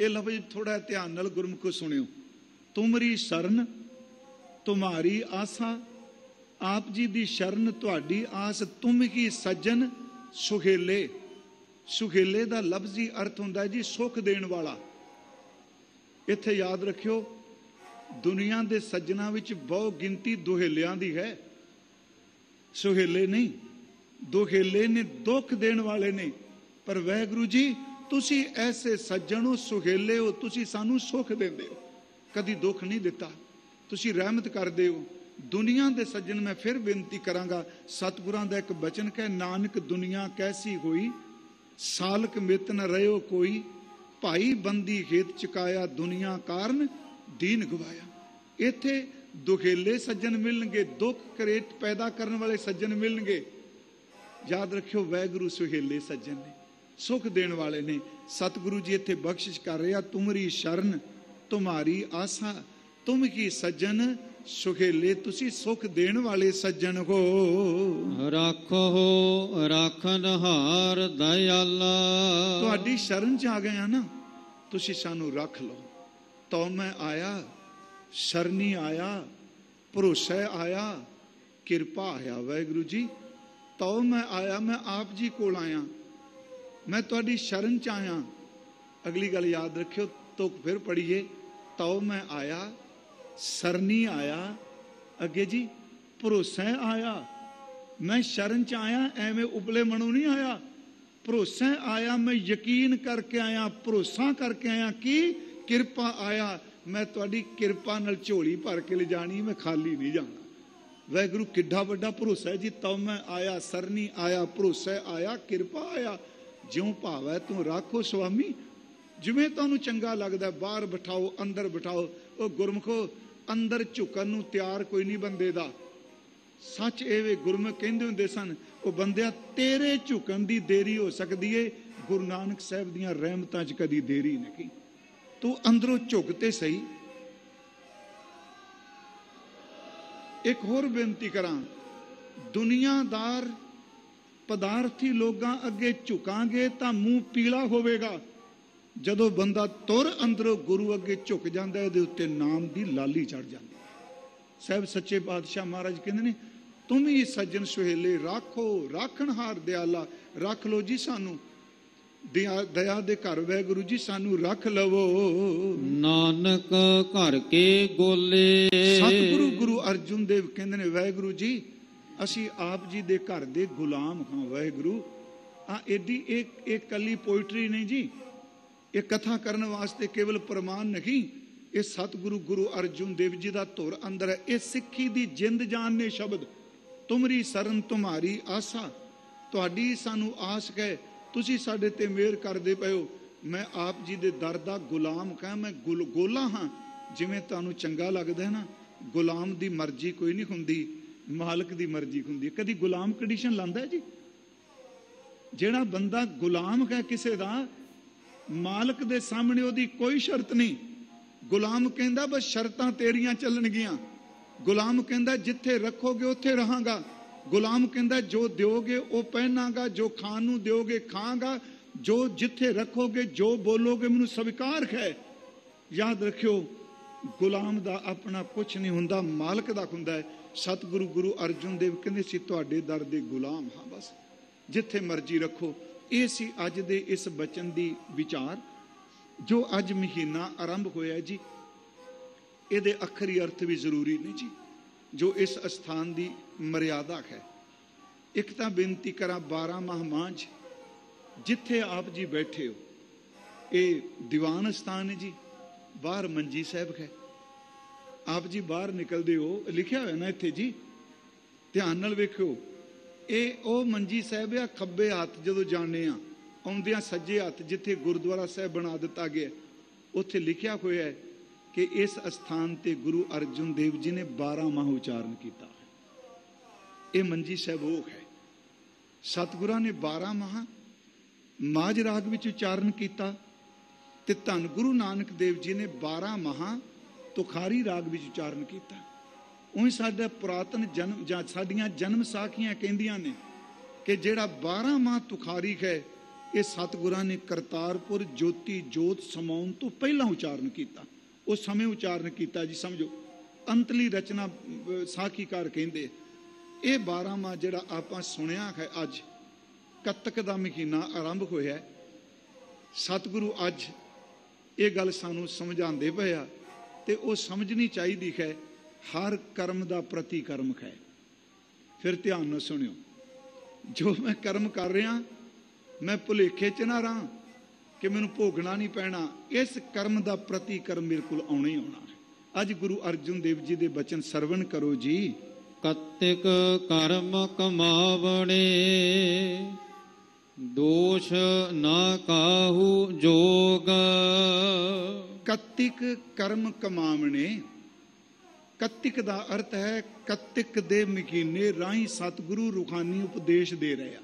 ये लफ्ज़ थोड़ा ध्यान नाल गुरमुखो सुनियो। तुमरी शरण तुम्हारी आसा, आप जी दी शरण तुहाडी आस, तुम ही सज्जन सुहेले। सुहेले दा लफ्जी अर्थ हुंदा जी सुख देण वाला। इत्थे याद रखियो दुनिया दे सज्जनां विच बहु गिनती दुहेलियां दी है, सुहेले नहीं। दुहेले ने दुख देण वाले ने, पर वाहिगुरू जी तुसी ऐसे सज्जन हो, सुहेले हो, तुसी सानू सुख देंदे हो, कदी दुख नहीं दिता, तुसी रहमत करदे हो। दुनिया दे सज्जन मैं फिर बेनती करांगा, सतगुरां दा एक बचन कह, नानक दुनिया कैसी होई सालक मित न रहो कोई, भाई बंदी हेत चुकाया दुनिया कारण दीन गवाया। इत्थे दुखेले सज्जन मिलणगे, दुख करेट पैदा करने वाले सज्जन मिलणगे। याद रखियो वाहिगुरू सुहेले सज्जन ने, सुख देने वाले ने। सतगुरु जी इत्थे बख्शिश कर रहे, तुमरी शरण तुम्हारी आसा, तुम ही सज्जन ਸੁਹੇਲੇ ਤੁਸੀਂ ਸੁਖ ਦੇਣ ਵਾਲੇ ਸੱਜਣ ਹੋ। ਰਾਖੋ ਰਾਖਨਹਾਰ ਦਇਆਲਾ। ਤੁਹਾਡੀ ਸ਼ਰਨ ਚ ਆ ਗਏ ਆ ਨਾ, ਤੁਸੀਂ ਸਾਨੂੰ ਰੱਖ ਲਓ। ਤੋ ਮੈਂ ਆਇਆ, ਸ਼ਰਨੀ ਆਇਆ, ਭਰੋਸਾ ਆਇਆ, ਕਿਰਪਾ ਆਇਆ। ਵਾਹਿਗੁਰੂ ਜੀ, ਤੋ ਮੈਂ ਆਇਆ, ਮੈਂ ਆਪ ਜੀ ਕੋਲ ਆਇਆ, ਮੈਂ ਤੁਹਾਡੀ ਸ਼ਰਨ ਚ ਆਇਆ। ਅਗਲੀ ਗੱਲ ਯਾਦ ਰੱਖਿਓ, ਤੁਕ ਫਿਰ ਪੜੀਏ। ਤੋ ਮੈਂ ਆਇਆ, ਸਰਨੀ ਆਇਆ, ਅੱਗੇ ਜੀ ਭਰੋਸਾ ਆਇਆ। ਮੈਂ ਸ਼ਰਨ ਚ ਆਇਆ, ਐਵੇਂ ਉਬਲੇ ਮਨੋਂ ਨਹੀਂ ਆਇਆ। ਭਰੋਸਾ ਆਇਆ, ਮੈਂ ਯਕੀਨ ਕਰਕੇ ਆਇਆ, ਭਰੋਸਾ ਕਰਕੇ ਆਇਆ। ਕੀ ਕਿਰਪਾ ਆਇਆ, ਮੈਂ ਤੁਹਾਡੀ ਕਿਰਪਾ ਨਾਲ ਝੋਲੀ ਭਰ ਕੇ ਲਿਜਾਣੀ, ਮੈਂ ਖਾਲੀ ਨਹੀਂ ਜਾਣਾ। ਵਾਹਿਗੁਰੂ ਕਿੱਡਾ ਵੱਡਾ ਭਰੋਸਾ ਹੈ ਜੀ। ਤਉ ਮੈਂ ਆਇਆ, ਸਰਨੀ ਆਇਆ, ਭਰੋਸਾ ਆਇਆ, ਕਿਰਪਾ ਆਇਆ। ਜਿਉਂ ਭਾਵ ਹੈ ਤੂੰ ਰਾਖੋ ਸੁਆਮੀ। ਜਿਵੇਂ ਤੁਹਾਨੂੰ ਚੰਗਾ ਲੱਗਦਾ, ਬਾਹਰ ਬਿਠਾਓ, ਅੰਦਰ ਬਿਠਾਓ। ਉਹ ਗੁਰਮੁਖੋ, ਅੰਦਰ ਝੁਕਣ ਨੂੰ ਤਿਆਰ ਕੋਈ ਨਹੀਂ ਬੰਦੇ ਦਾ। ਸੱਚ ਇਹ ਵੇ, ਗੁਰਮੁਖ ਕਹਿੰਦੇ ਹੁੰਦੇ ਸਨ, ਉਹ ਬੰਦਿਆ ਤੇਰੇ ਝੁਕਣ ਦੀ ਦੇਰੀ ਹੋ ਸਕਦੀ ਏ, ਗੁਰੂ ਨਾਨਕ ਸਾਹਿਬ ਦੀਆਂ ਰਹਿਮਤਾਂ 'ਚ ਕਦੀ ਦੇਰੀ ਨਹੀਂ। ਤੂੰ ਅੰਦਰੋਂ ਝੁਕ ਤੇ ਸਹੀ। ਇੱਕ ਹੋਰ ਬੇਨਤੀ ਕਰਾਂ, ਦੁਨੀਆਦਾਰ ਪਦਾਰਥੀ ਲੋਕਾਂ ਅੱਗੇ ਝੁਕਾਂਗੇ ਤਾਂ ਮੂੰਹ ਪੀਲਾ ਹੋਵੇਗਾ। ਜਦੋਂ ਬੰਦਾ ਤੁਰ ਅੰਦਰੋਂ ਗੁਰੂ ਅੱਗੇ ਝੁਕ ਜਾਂਦਾ, ਇਹਦੇ ਉੱਤੇ ਨਾਮ ਦੀ ਲਾਲੀ ਚੜ ਜਾਂਦੀ ਹੈ। ਸਾਹਿਬ ਸੱਚੇ ਪਾਤਸ਼ਾਹ ਮਹਾਰਾਜ ਕਹਿੰਦੇ ਨੇ, ਤੁਮ ਹੀ ਸੱਜਣ ਸੁਹੇਲੇ ਰਾਖੋ ਰਾਖਣਹਾਰ ਦਿਆਲਾ। ਰੱਖ ਲੋ ਜੀ ਸਾਨੂੰ, ਦਇਆ ਦੇ ਘਰ ਵਾਹਿਗੁਰੂ ਜੀ ਸਾਨੂੰ ਰੱਖ ਲਵੋ। ਨਾਨਕ ਘਰ ਕੇ ਗੋਲੇ। ਸਤਿਗੁਰੂ ਗੁਰੂ ਅਰਜੁਨ ਦੇਵ ਕਹਿੰਦੇ ਨੇ, ਵਾਹਿਗੁਰੂ ਜੀ ਅਸੀਂ ਆਪ ਜੀ ਦੇ ਘਰ ਦੇ ਗੁਲਾਮ ਹਾਂ। ਵਾਹਿਗੁਰੂ ਆ ਏਡੀ ਇਹ ਕੱਲੀ ਪੋਇਟਰੀ ਨਹੀਂ ਜੀ, ਇਹ ਕਥਾ ਕਰਨ ਵਾਸਤੇ ਕੇਵਲ ਪ੍ਰਮਾਣ ਨਹੀਂ। ਇਹ ਸਤਿਗੁਰੂ ਗੁਰੂ ਅਰਜੁਨ ਦੇਵ ਜੀ ਦਾ ਧੁਰ ਅੰਦਰ ਹੈ। ਇਹ ਸਿੱਖੀ ਦੀ ਜਿੰਦ ਜਾਨ ਨੇ ਸ਼ਬਦ। ਤੁਮਰੀ ਸਰਨ ਤੁਮਾਰੀ ਆਸਾ, ਤੁਹਾਡੀ ਸਾਨੂੰ ਆਸ ਹੈ, ਤੁਸੀਂ ਸਾਡੇ ਤੇ ਮਿਹਰ ਕਰਦੇ ਪਏ ਹੋ। ਮੈਂ ਆਪ ਜੀ ਦੇ ਦਰ ਦਾ ਗੁਲਾਮ ਕਹਾਂ, ਮੈਂ ਗੋਲਾ ਹਾਂ। ਜਿਵੇਂ ਤੁਹਾਨੂੰ ਚੰਗਾ ਲੱਗਦਾ ਹੈ ਨਾ, ਗੁਲਾਮ ਦੀ ਮਰਜ਼ੀ ਕੋਈ ਨਹੀਂ ਹੁੰਦੀ, ਮਾਲਕ ਦੀ ਮਰਜ਼ੀ ਹੁੰਦੀ ਹੈ। ਕਦੀ ਗੁਲਾਮ ਕੰਡੀਸ਼ਨ ਲਾਂਦਾ ਜੀ? ਜਿਹੜਾ ਬੰਦਾ ਗੁਲਾਮ ਹੈ ਕਿਸੇ ਦਾ, ਮਾਲਕ ਦੇ ਸਾਹਮਣੇ ਉਹਦੀ ਕੋਈ ਸ਼ਰਤ ਨਹੀਂ। ਗੁਲਾਮ ਕਹਿੰਦਾ ਬਸ ਸ਼ਰਤਾਂ ਤੇਰੀਆਂ ਚੱਲਣਗੀਆਂ। ਗੁਲਾਮ ਕਹਿੰਦਾ ਜਿੱਥੇ ਰੱਖੋਗੇ ਉੱਥੇ ਰਹਾਂਗਾ। ਗੁਲਾਮ ਕਹਿੰਦਾ ਜੋ ਦਿਓਗੇ ਉਹ ਪਹਿਨਾਂਗਾ, ਜੋ ਖਾਣ ਨੂੰ ਦਿਓਗੇ ਖਾਂਗਾ, ਜੋ ਜਿੱਥੇ ਰੱਖੋਗੇ ਜੋ ਬੋਲੋਗੇ ਮੈਨੂੰ ਸਵੀਕਾਰ ਹੈ। ਯਾਦ ਰੱਖਿਓ, ਗੁਲਾਮ ਦਾ ਆਪਣਾ ਕੁਛ ਨਹੀਂ ਹੁੰਦਾ, ਮਾਲਕ ਦਾ ਹੁੰਦਾ ਹੈ। ਸਤਿਗੁਰੂ ਗੁਰੂ ਅਰਜੁਨ ਦੇਵ ਕਹਿੰਦੇ ਸੀ ਤੁਹਾਡੇ ਦਰ ਦੇ ਗੁਲਾਮ ਹਾਂ, ਬਸ ਜਿੱਥੇ ਮਰਜ਼ੀ ਰੱਖੋ। ਇਹ ਸੀ ਅੱਜ ਦੇ ਇਸ ਬਚਨ ਦੀ ਵਿਚਾਰ, ਜੋ ਅੱਜ ਮਹੀਨਾ ਆਰੰਭ ਹੋਇਆ ਜੀ। ਇਹਦੇ ਅੱਖਰੀ ਅਰਥ ਵੀ ਜ਼ਰੂਰੀ ਨਹੀਂ ਜੀ, ਜੋ ਇਸ ਅਸਥਾਨ ਦੀ ਮਰਿਆਦਾ ਹੈ। ਇੱਕ ਤਾਂ ਬੇਨਤੀ ਕਰਾਂ, 12 ਮਾਹ ਮਾਂਝ ਜਿੱਥੇ ਆਪ ਜੀ ਬੈਠੇ ਹੋ, ਇਹ ਦੀਵਾਨ ਸਥਾਨ ਹੈ ਜੀ। ਬਾਹਰ ਮੰਜੀ ਸਾਹਿਬ ਹੈ, ਆਪ ਜੀ ਬਾਹਰ ਨਿਕਲਦੇ ਹੋ, ਲਿਖਿਆ ਹੋਇਆ ਨਾ ਇੱਥੇ ਜੀ, ਧਿਆਨ ਨਾਲ ਵੇਖਿਓ। ਇਹ ਉਹ ਮੰਜੀ ਸਾਹਿਬ ਆ, ਖੱਬੇ ਹੱਥ ਜਦੋਂ ਜਾਣੇ ਆ, ਆਉਂਦਿਆਂ ਸੱਜੇ ਹੱਥ ਜਿੱਥੇ ਗੁਰਦੁਆਰਾ ਸਾਹਿਬ ਬਣਾ ਦਿੱਤਾ ਗਿਆ, ਉੱਥੇ ਲਿਖਿਆ ਹੋਇਆ ਹੈ ਕਿ ਇਸ ਅਸਥਾਨ ਤੇ ਗੁਰੂ ਅਰਜੁਨ ਦੇਵ ਜੀ ਨੇ 12 ਮਾਹ ਉਚਾਰਨ ਕੀਤਾ। ਇਹ ਮੰਜੀ ਸਾਹਿਬ ਉਹ ਹੈ। ਸਤਿਗੁਰਾਂ ਨੇ 12 ਮਾਹ ਮਾਝ ਰਾਗ ਵਿੱਚ ਉਚਾਰਨ ਕੀਤਾ, ਤੇ ਧੰਨ ਗੁਰੂ ਨਾਨਕ ਦੇਵ ਜੀ ਨੇ 12 ਮਾਹ ਤੁਖਾਰੀ ਰਾਗ ਵਿੱਚ ਉਚਾਰਨ ਕੀਤਾ। ਉਹੀ ਸਾਡਾ ਪੁਰਾਤਨ ਜਨਮ ਜਾਂ ਸਾਡੀਆਂ ਜਨਮ ਸਾਖੀਆਂ ਕਹਿੰਦੀਆਂ ਨੇ ਕਿ ਜਿਹੜਾ 12 ਮਾਹ ਤੁਖਾਰੀ ਹੈ, ਇਹ ਸਤਿਗੁਰਾਂ ਨੇ ਕਰਤਾਰਪੁਰ ਜੋਤੀ ਜੋਤ ਸਮਾਉਣ ਤੋਂ ਪਹਿਲਾਂ ਉਚਾਰਨ ਕੀਤਾ। ਉਹ ਸਮੇਂ ਉਚਾਰਨ ਕੀਤਾ ਜੀ, ਸਮਝੋ। ਅੰਤਲੀ ਰਚਨਾ ਸਾਖੀਕਾਰ ਕਹਿੰਦੇ। ਇਹ 12 ਮਾਹ ਜਿਹੜਾ ਆਪਾਂ ਸੁਣਿਆ ਹੈ, ਅੱਜ ਕੱਤਕ ਦਾ ਮਹੀਨਾ ਆਰੰਭ ਹੋਇਆ। ਸਤਿਗੁਰੂ ਅੱਜ ਇਹ ਗੱਲ ਸਾਨੂੰ ਸਮਝਾਉਂਦੇ ਪਏ ਆ, ਤੇ ਉਹ ਸਮਝਣੀ ਚਾਹੀਦੀ ਹੈ। ਹਰ ਕਰਮ ਦਾ ਪ੍ਰਤੀਕਰਮ ਹੈ। ਫਿਰ ਧਿਆਨ ਨਾਲ ਸੁਣਿਓ, ਜੋ ਮੈਂ ਕਰਮ ਕਰ ਰਿਹਾ, ਮੈਂ ਭੁਲੇਖੇ 'ਚ ਨਾ ਰਹਾਂ ਕਿ ਮੈਨੂੰ ਭੋਗਣਾ ਨਹੀਂ ਪੈਣਾ। ਇਸ ਕਰਮ ਦਾ ਪ੍ਰਤੀਕਰਮ ਮੇਰੇ ਕੋਲ ਆਉਣਾ ਹੀ ਆਉਣਾ ਹੈ। ਅੱਜ ਗੁਰੂ ਅਰਜੁਨ ਦੇਵ ਜੀ ਦੇ ਬਚਨ ਸਰਵਣ ਕਰੋ ਜੀ। ਕਤਿਕ ਕਰਮ ਕਮਾਵਣੇ, ਦੋਸ਼ ਨਾ ਕਾਹੂ ਜੋਗ। ਕਤਿਕ ਕਰਮ ਕਮਾਵਣੇ, ਕਤਿਕ ਦਾ ਅਰਥ ਹੈ ਕਤਿਕ ਦੇ ਮਹੀਨੇ ਰਾਹੀਂ ਸਤਿਗੁਰੂ ਰੂਹਾਨੀ ਉਪਦੇਸ਼ ਦੇ ਰਹੇ ਆ।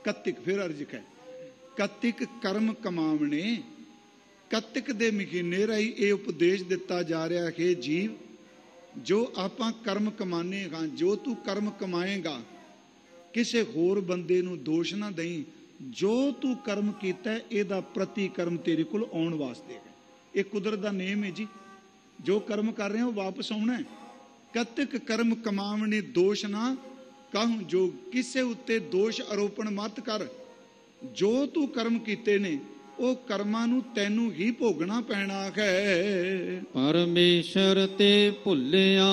ਕਤਿਕ ਫਿਰ ਅਰਜ ਹੈ, ਕਤਿਕ ਕਰਮ ਕਮਾਵਣੇ, ਕਤਿਕ ਦੇ ਮਹੀਨੇ ਰਾਹੀਂ ਇਹ ਉਪਦੇਸ਼ ਦਿੱਤਾ ਜਾ ਰਿਹਾ ਹੈ ਜੀਵ, जो ਆਪਾਂ ਕਰਮ ਕਮਾਨੇ ਹਾਂ, ਜੋ ਤੂੰ ਕਰਮ ਕਮਾਏਗਾ, ਕਿਸੇ ਹੋਰ ਬੰਦੇ ਨੂੰ ਦੋਸ਼ ਨਾ ਦੇਈ। ਜੋ ਤੂੰ ਕਰਮ ਕੀਤਾ ਇਹਦਾ ਪ੍ਰਤੀ ਕਰਮ ਤੇਰੇ ਕੋਲ ਆਉਣ ਵਾਸਤੇ ਹੈ। ਇਹ ਕੁਦਰਤ ਦਾ ਨੇਮ ਹੈ ਜੀ। ਜੋ ਕਰਮ ਕਰ ਰਹੇ ਹੋ ਵਾਪਸ ਆਉਣਾ ਹੈ। ਕਤਿਕ ਕਰਮ ਕਮਾਵਣੇ ਦੋਸ਼ ਨਾ ਕਾਹੂ ਜੋ, ਕਿਸੇ ਉੱਤੇ ਦੋਸ਼ ਆਰੋਪਣ ਮਤ ਕਰ। ਜੋ ਤੂੰ ਕਰਮ ਕੀਤੇ ਨੇ ਉਹ ਕਰਮਾਂ ਨੂੰ ਤੈਨੂੰ ਹੀ ਭੋਗਣਾ ਪੈਣਾ ਹੈ। ਪਰਮੇਸ਼ਰ ਤੇ ਭੁੱਲਿਆ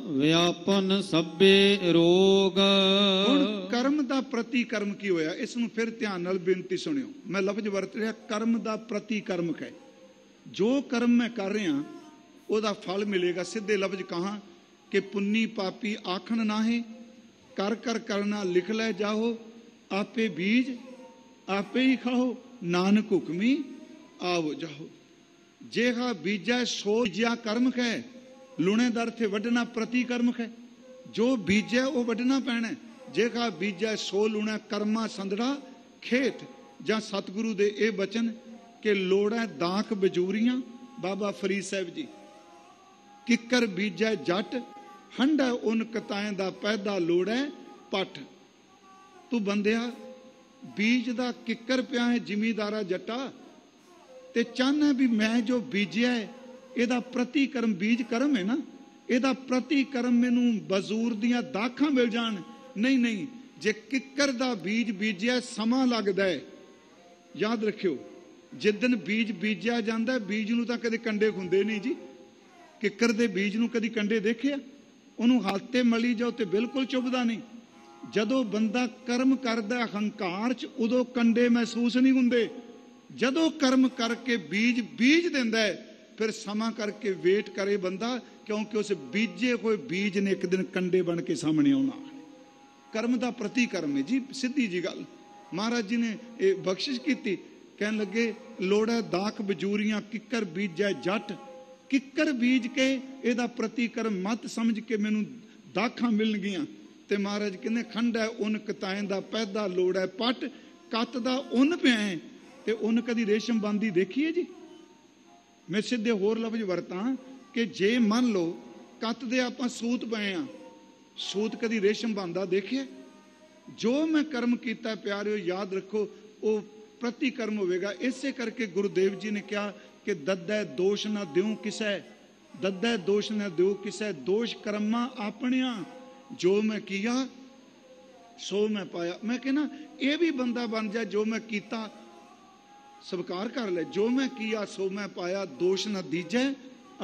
ਵਿਆਪਨ ਸਭੇ ਰੋਗ। ਹੁਣ ਕਰਮ ਦਾ ਪ੍ਰਤੀ ਕਰਮ ਕੀ ਹੋਇਆ, ਇਸ ਨੂੰ ਫਿਰ ਧਿਆਨ ਨਾਲ ਬੇਨਤੀ ਸੁਣਿਓ। ਮੈਂ ਲਫ਼ਜ਼ ਵਰਤ ਰਿਹਾ ਕਰਮ ਦਾ ਪ੍ਰਤੀ ਕਰਮ ਹੈ। ਜੋ ਕਰਮ ਮੈਂ ਕਰ ਰਿਹਾ ਉਹਦਾ ਫਲ ਮਿਲੇਗਾ। ਸਿੱਧੇ ਲਫ਼ਜ਼ ਕਹਾਂ ਕਿ ਪੁੰਨੀ ਪਾਪੀ ਆਖਣ ਨਾਹੇ, ਕਰ ਕਰ ਕਰਨਾ ਲਿਖ ਲੈ ਜਾਓ, ਆਪੇ ਬੀਜ ਆਪੇ ਹੀ ਖਾਓ, ਨਾਨਕ ਹੁਕਮੀ ਆਵੋ ਜਾਓ। ਜੇਹਾ ਬੀਜੈ ਸੋ ਬੀਜਿਆ ਕਰਮ ਹੈ। ਲੂਣੇ ਦਰ ਥੇ ਵੱਢਣਾ ਪ੍ਰਤੀ ਕਰਮ ਹੈ। ਜੋ ਬੀਜੈ ਉਹ ਵੱਢਣਾ ਪੈਣਾ। ਜੇਹਾ ਬੀਜੈ ਸੋ ਲੂਣਾ ਕਰਮਾ ਸੰਦੜਾ ਖੇਤ। ਜਾਂ ਸਤਿਗੁਰੂ ਦੇ ਇਹ ਬਚਨ ਕਿ ਲੋੜੈ ਦਾਖ ਬਜੂਰੀਆਂ। ਬਾਬਾ ਫਰੀਦ ਸਾਹਿਬ ਜੀ, ਕਿੱਕਰ ਬੀਜੈ ਜੱਟ, ਹੰਡਾ ਉਨ ਕਤਾਏ ਦਾ ਪੈਦਾ ਲੋੜੈ ਪੱਠ। ਤੂੰ ਬੰਦਿਆ ਬੀਜ ਦਾ ਕਿੱਕਰ ਪਿਆ ਹੈ ਜ਼ਿਮੀਦਾਰਾ ਜੱਟਾ, ਤੇ ਚਾਹਨਾ ਵੀ ਮੈਂ ਜੋ ਬੀਜਿਆ ਹੈ ਇਹਦਾ ਪ੍ਰਤੀ ਕਰਮ, ਬੀਜ ਕਰਮ ਹੈ ਨਾ, ਇਹਦਾ ਪ੍ਰਤੀ ਕਰਮ ਮੈਨੂੰ ਬਜ਼ੂਰ ਦੀਆਂ ਦਾਖਾਂ ਮਿਲ ਜਾਣ। ਨਹੀਂ ਨਹੀਂ, ਜੇ ਕਿੱਕਰ ਦਾ ਬੀਜ ਬੀਜਿਆ ਸਮਾਂ ਲੱਗਦਾ ਹੈ। ਯਾਦ ਰੱਖਿਓ, ਜਿੱਦਣ ਬੀਜ ਬੀਜਿਆ ਜਾਂਦਾ ਬੀਜ ਨੂੰ ਤਾਂ ਕਦੇ ਕੰਡੇ ਹੁੰਦੇ ਨਹੀਂ ਜੀ। ਕਿੱਕਰ ਦੇ ਬੀਜ ਨੂੰ ਕਦੀ ਕੰਡੇ ਦੇਖਿਆ? ਉਹਨੂੰ ਹੱਥ ਤੇ ਮਲੀ ਜਾਓ ਤੇ ਬਿਲਕੁਲ ਚੁੱਭਦਾ ਨਹੀਂ। ਜਦੋਂ ਬੰਦਾ ਕਰਮ ਕਰਦਾ ਹੰਕਾਰ 'ਚ, ਉਦੋਂ ਕੰਡੇ ਮਹਿਸੂਸ ਨਹੀਂ ਹੁੰਦੇ। ਜਦੋਂ ਕਰਮ ਕਰਕੇ ਬੀਜ ਦਿੰਦਾ ਹੈ, ਫਿਰ ਸਮਾਂ ਕਰਕੇ ਵੇਟ ਕਰੇ ਬੰਦਾ, ਕਿਉਂਕਿ ਉਸ ਬੀਜੇ ਹੋਏ ਬੀਜ ਨੇ ਇੱਕ ਦਿਨ ਕੰਡੇ ਬਣ ਕੇ ਸਾਹਮਣੇ ਆਉਣਾ। ਕਰਮ ਦਾ ਪ੍ਰਤੀ ਕਰਮ ਹੈ ਜੀ, ਸਿੱਧੀ ਜੀ ਗੱਲ। ਮਹਾਰਾਜ ਜੀ ਨੇ ਇਹ ਬਖਸ਼ਿਸ਼ ਕੀਤੀ, ਕਹਿਣ ਲੱਗੇ ਲੋੜੈ ਦਾਖ ਬਜੂਰੀਆਂ, ਕਿੱਕਰ ਬੀਜੈ ਜੱਟ। ਕਿੱਕਰ ਬੀਜ ਕੇ ਇਹਦਾ ਪ੍ਰਤੀ ਕਰਮ ਮਤ ਸਮਝ ਕੇ ਮੈਨੂੰ ਦਾਖਾਂ ਮਿਲਣਗੀਆਂ। ਤੇ ਮਹਾਰਾਜ ਕਹਿੰਦੇ ਖੰਡ ਹੈ ਉਨ ਕਤਾਏ ਦਾ ਪੈਦਾ ਲੋੜ ਹੈ ਪੱਟ। ਕੱਤ ਦਾ ਉਨ ਪਿਆ ਹੈ ਤੇ ਉਨ ਕਦੀ ਰੇਸ਼ਮ ਬੰਦੀ ਦੇਖੀ ਹੈ ਜੀ? ਮੈਂ ਸਿੱਧੇ ਹੋਰ ਲਫ਼ਜ਼ ਵਰਤਾਂ ਕਿ ਜੇ ਮੰਨ ਲਓ ਕੱਤ ਦੇ ਆਪਾਂ ਸੂਤ ਪਏ ਆ, ਸੂਤ ਕਦੀ ਰੇਸ਼ਮ ਬੰਦਾ ਦੇਖਿਆ? ਜੋ ਮੈਂ ਕਰਮ ਕੀਤਾ ਪਿਆਰਿਓ ਯਾਦ ਰੱਖੋ ਉਹ ਪ੍ਰਤੀ ਕਰਮ ਹੋਵੇਗਾ। ਇਸੇ ਕਰਕੇ ਗੁਰੂਦੇਵ ਜੀ ਨੇ ਕਿਹਾ ਕਿ ਦੱਦੈ ਦੋਸ਼ ਨਾ ਦਿਉ ਕਿਸੈ, ਦੱਦੈ ਦੋਸ਼ ਨਾ ਦਿਉ ਕਿਸੈ, ਦੋਸ਼ ਕਰਮਾਂ ਆਪਣਿਆਂ। ਜੋ ਮੈਂ ਕੀਆ ਸੋ ਮੈਂ ਪਾਇਆ। ਮੈਂ ਕਹਿੰਦਾ ਇਹ ਵੀ ਬੰਦਾ ਬਣ ਜਾ, ਜੋ ਮੈਂ ਕੀਤਾ ਸਵੀਕਾਰ ਕਰ ਲੈ। ਜੋ ਮੈਂ ਕੀਆ ਸੋ ਮੈਂ ਪਾਇਆ, ਦੋਸ਼ ਨਾ ਦੀਜੈ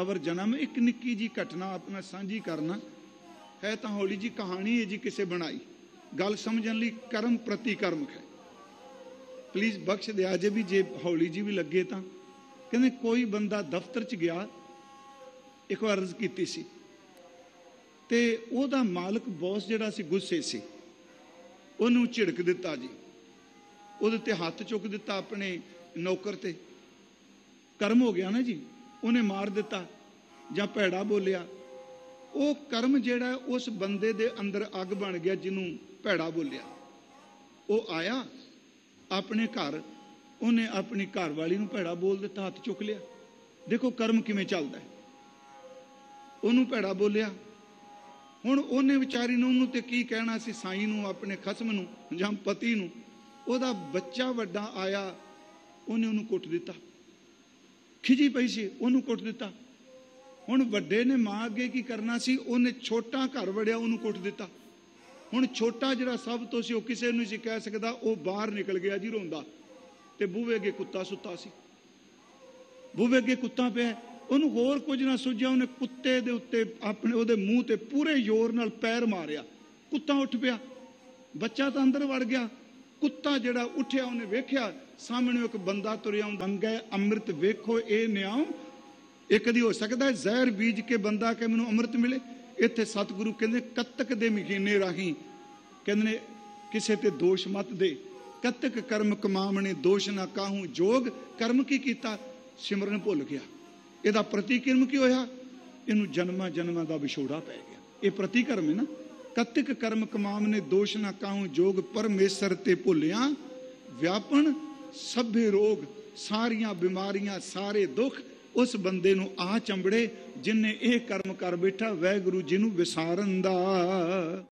ਅਵਰ ਜਨਮ। ਇੱਕ ਨਿੱਕੀ ਜੀ ਘਟਨਾ ਆਪਣਾ ਸਾਂਝੀ ਕਰਨਾ ਹੈ, ਤਾਂ ਹੌਲੀ ਜੀ ਕਹਾਣੀ ਹੈ ਜੀ ਕਿਸੇ ਬਣਾਈ। ਗੱਲ ਸਮਝਣ ਲਈ ਕਰਮ ਪ੍ਰਤੀ ਕਰਮ ਹੈ। ਪਲੀਜ਼ ਬਖਸ਼ ਦਿਆ ਜੇ ਵੀ, ਜੇ ਹੌਲੀ ਜੀ ਵੀ ਲੱਗੇ ਤਾਂ। ਕਹਿੰਦੇ ਕੋਈ ਬੰਦਾ ਦਫ਼ਤਰ 'ਚ ਗਿਆ, ਇੱਕ ਵਾਰ ਅਰਜ਼ ਕੀਤੀ ਸੀ, ਤੇ ਉਹਦਾ ਮਾਲਕ ਬੌਸ ਜਿਹੜਾ ਸੀ ਗੁੱਸੇ ਸੀ, ਉਹਨੂੰ ਝਿੜਕ ਦਿੱਤਾ ਜੀ, ਉਹਦੇ ਤੇ ਹੱਥ ਚੁੱਕ ਦਿੱਤਾ ਆਪਣੇ ਨੌਕਰ ਤੇ। ਕਰਮ ਹੋ ਗਿਆ ਨਾ ਜੀ, ਉਹਨੇ ਮਾਰ ਦਿੱਤਾ ਜਾਂ ਭੈੜਾ ਬੋਲਿਆ। ਉਹ ਕਰਮ ਜਿਹੜਾ ਉਸ ਬੰਦੇ ਦੇ ਅੰਦਰ ਅੱਗ ਬਣ ਗਿਆ ਜਿਹਨੂੰ ਭੈੜਾ ਬੋਲਿਆ। ਉਹ ਆਇਆ ਆਪਣੇ ਘਰ, ਉਹਨੇ ਆਪਣੀ ਘਰ ਵਾਲੀ ਨੂੰ ਭੈੜਾ ਬੋਲ ਦਿੱਤਾ, ਹੱਥ ਚੁੱਕ ਲਿਆ। ਦੇਖੋ ਕਰਮ ਕਿਵੇਂ ਚੱਲਦਾ ਹੈ। ਉਹਨੂੰ ਭੈੜਾ ਬੋਲਿਆ, ਹੁਣ ਉਹਨੇ ਵਿਚਾਰੀ ਨੂੰ, ਉਹਨੂੰ ਤੇ ਕੀ ਕਹਿਣਾ ਸੀ, ਸਾਈਂ ਨੂੰ, ਆਪਣੇ ਖਸਮ ਨੂੰ ਜਾਂ ਪਤੀ ਨੂੰ। ਉਹਦਾ ਬੱਚਾ ਵੱਡਾ ਆਇਆ, ਉਹਨੇ ਉਹਨੂੰ ਕੁੱਟ ਦਿੱਤਾ। ਖਿਜੀ ਪਈ ਸੀ, ਉਹਨੂੰ ਕੁੱਟ ਦਿੱਤਾ। ਹੁਣ ਵੱਡੇ ਨੇ ਮਾਂ ਅੱਗੇ ਕੀ ਕਰਨਾ ਸੀ, ਉਹਨੇ ਛੋਟਾ ਘਰ ਵੜਿਆ, ਉਹਨੂੰ ਕੁੱਟ ਦਿੱਤਾ। ਹੁਣ ਛੋਟਾ ਜਿਹੜਾ ਸਭ ਤੋਂ ਸੀ, ਉਹ ਕਿਸੇ ਨੂੰ ਨਹੀਂ ਸੀ ਕਹਿ ਸਕਦਾ, ਉਹ ਬਾਹਰ ਨਿਕਲ ਗਿਆ ਜੀ ਰੋਂਦਾ, ਤੇ ਬੂਹੇ ਅੱਗੇ ਕੁੱਤਾ ਸੁੱਤਾ ਸੀ। ਬੂਹੇ ਅੱਗੇ ਕੁੱਤਾ ਪਿਆ, ਉਹਨੂੰ ਹੋਰ ਕੁਝ ਨਾ ਸੁਝਿਆ, ਉਹਨੇ ਕੁੱਤੇ ਦੇ ਉੱਤੇ ਆਪਣੇ ਉਹਦੇ ਮੂੰਹ ਤੇ ਪੂਰੇ ਜ਼ੋਰ ਨਾਲ ਪੈਰ ਮਾਰਿਆ। ਕੁੱਤਾ ਉੱਠ ਪਿਆ, ਬੱਚਾ ਤਾਂ ਅੰਦਰ ਵੜ ਗਿਆ। ਕੁੱਤਾ ਜਿਹੜਾ ਉੱਠਿਆ, ਉਹਨੇ ਵੇਖਿਆ ਸਾਹਮਣੇ ਇੱਕ ਬੰਦਾ ਤੁਰਿਆ ਆਉਂਦਾ। ਮੰਗੈ ਅੰਮ੍ਰਿਤ ਵੇਖੋ ਇਹ ਨਿਆਉ। ਇਹ ਕਦੀ ਹੋ ਸਕਦਾ ਜ਼ਹਿਰ ਬੀਜ ਕੇ ਬੰਦਾ ਕਿ ਮੈਨੂੰ ਅੰਮ੍ਰਿਤ ਮਿਲੇ? ਇੱਥੇ ਸਤਿਗੁਰੂ ਕਹਿੰਦੇ ਕੱਤਕ ਦੇ ਮਹੀਨੇ ਰਾਹੀਂ ਕਹਿੰਦੇ ਨੇ ਕਿਸੇ ਤੇ ਦੋਸ਼ ਮਤ ਦੇ। ਕੱਤਕ ਕਰਮ ਕਮਾਵਣੇ ਦੋਸ਼ ਨਾ ਕਾਹੂ ਜੋਗ। ਕਰਮ ਕੀ ਕੀਤਾ? ਸਿਮਰਨ ਭੁੱਲ ਗਿਆ। ਇਹਦਾ ਪ੍ਰਤੀਕਰਮ ਕੀ ਹੋਇਆ? ਇਹਨੂੰ ਜਨਮਾਂ ਜਨਮਾਂ ਦਾ ਵਿਛੋੜਾ ਪੈ ਗਿਆ। ਇਹ ਪ੍ਰਤੀਕਰਮ ਹੈ ਨਾ। ਕੱਤਕ ਕਰਮ ਕਮਾਵਣੇ ਦੋਸ਼ ਨਾ ਕਾਹੂ ਜੋਗ। ਪਰਮੇਸ਼ਰ ਤੇ ਭੁੱਲਿਆ ਵਿਆਪਨ ਸਭੇ ਰੋਗ। ਸਾਰੀਆਂ ਬਿਮਾਰੀਆਂ, ਸਾਰੇ ਦੁੱਖ ਉਸ ਬੰਦੇ ਨੂੰ ਆ ਚੰਬੜੇ ਜਿਨਨੇ ਇਹ ਕਰਮ ਕਰ ਬੈਠਾ ਵਾਹਿਗੁਰੂ ਜੀ ਨੂੰ ਵਿਸਾਰਨ ਦਾ।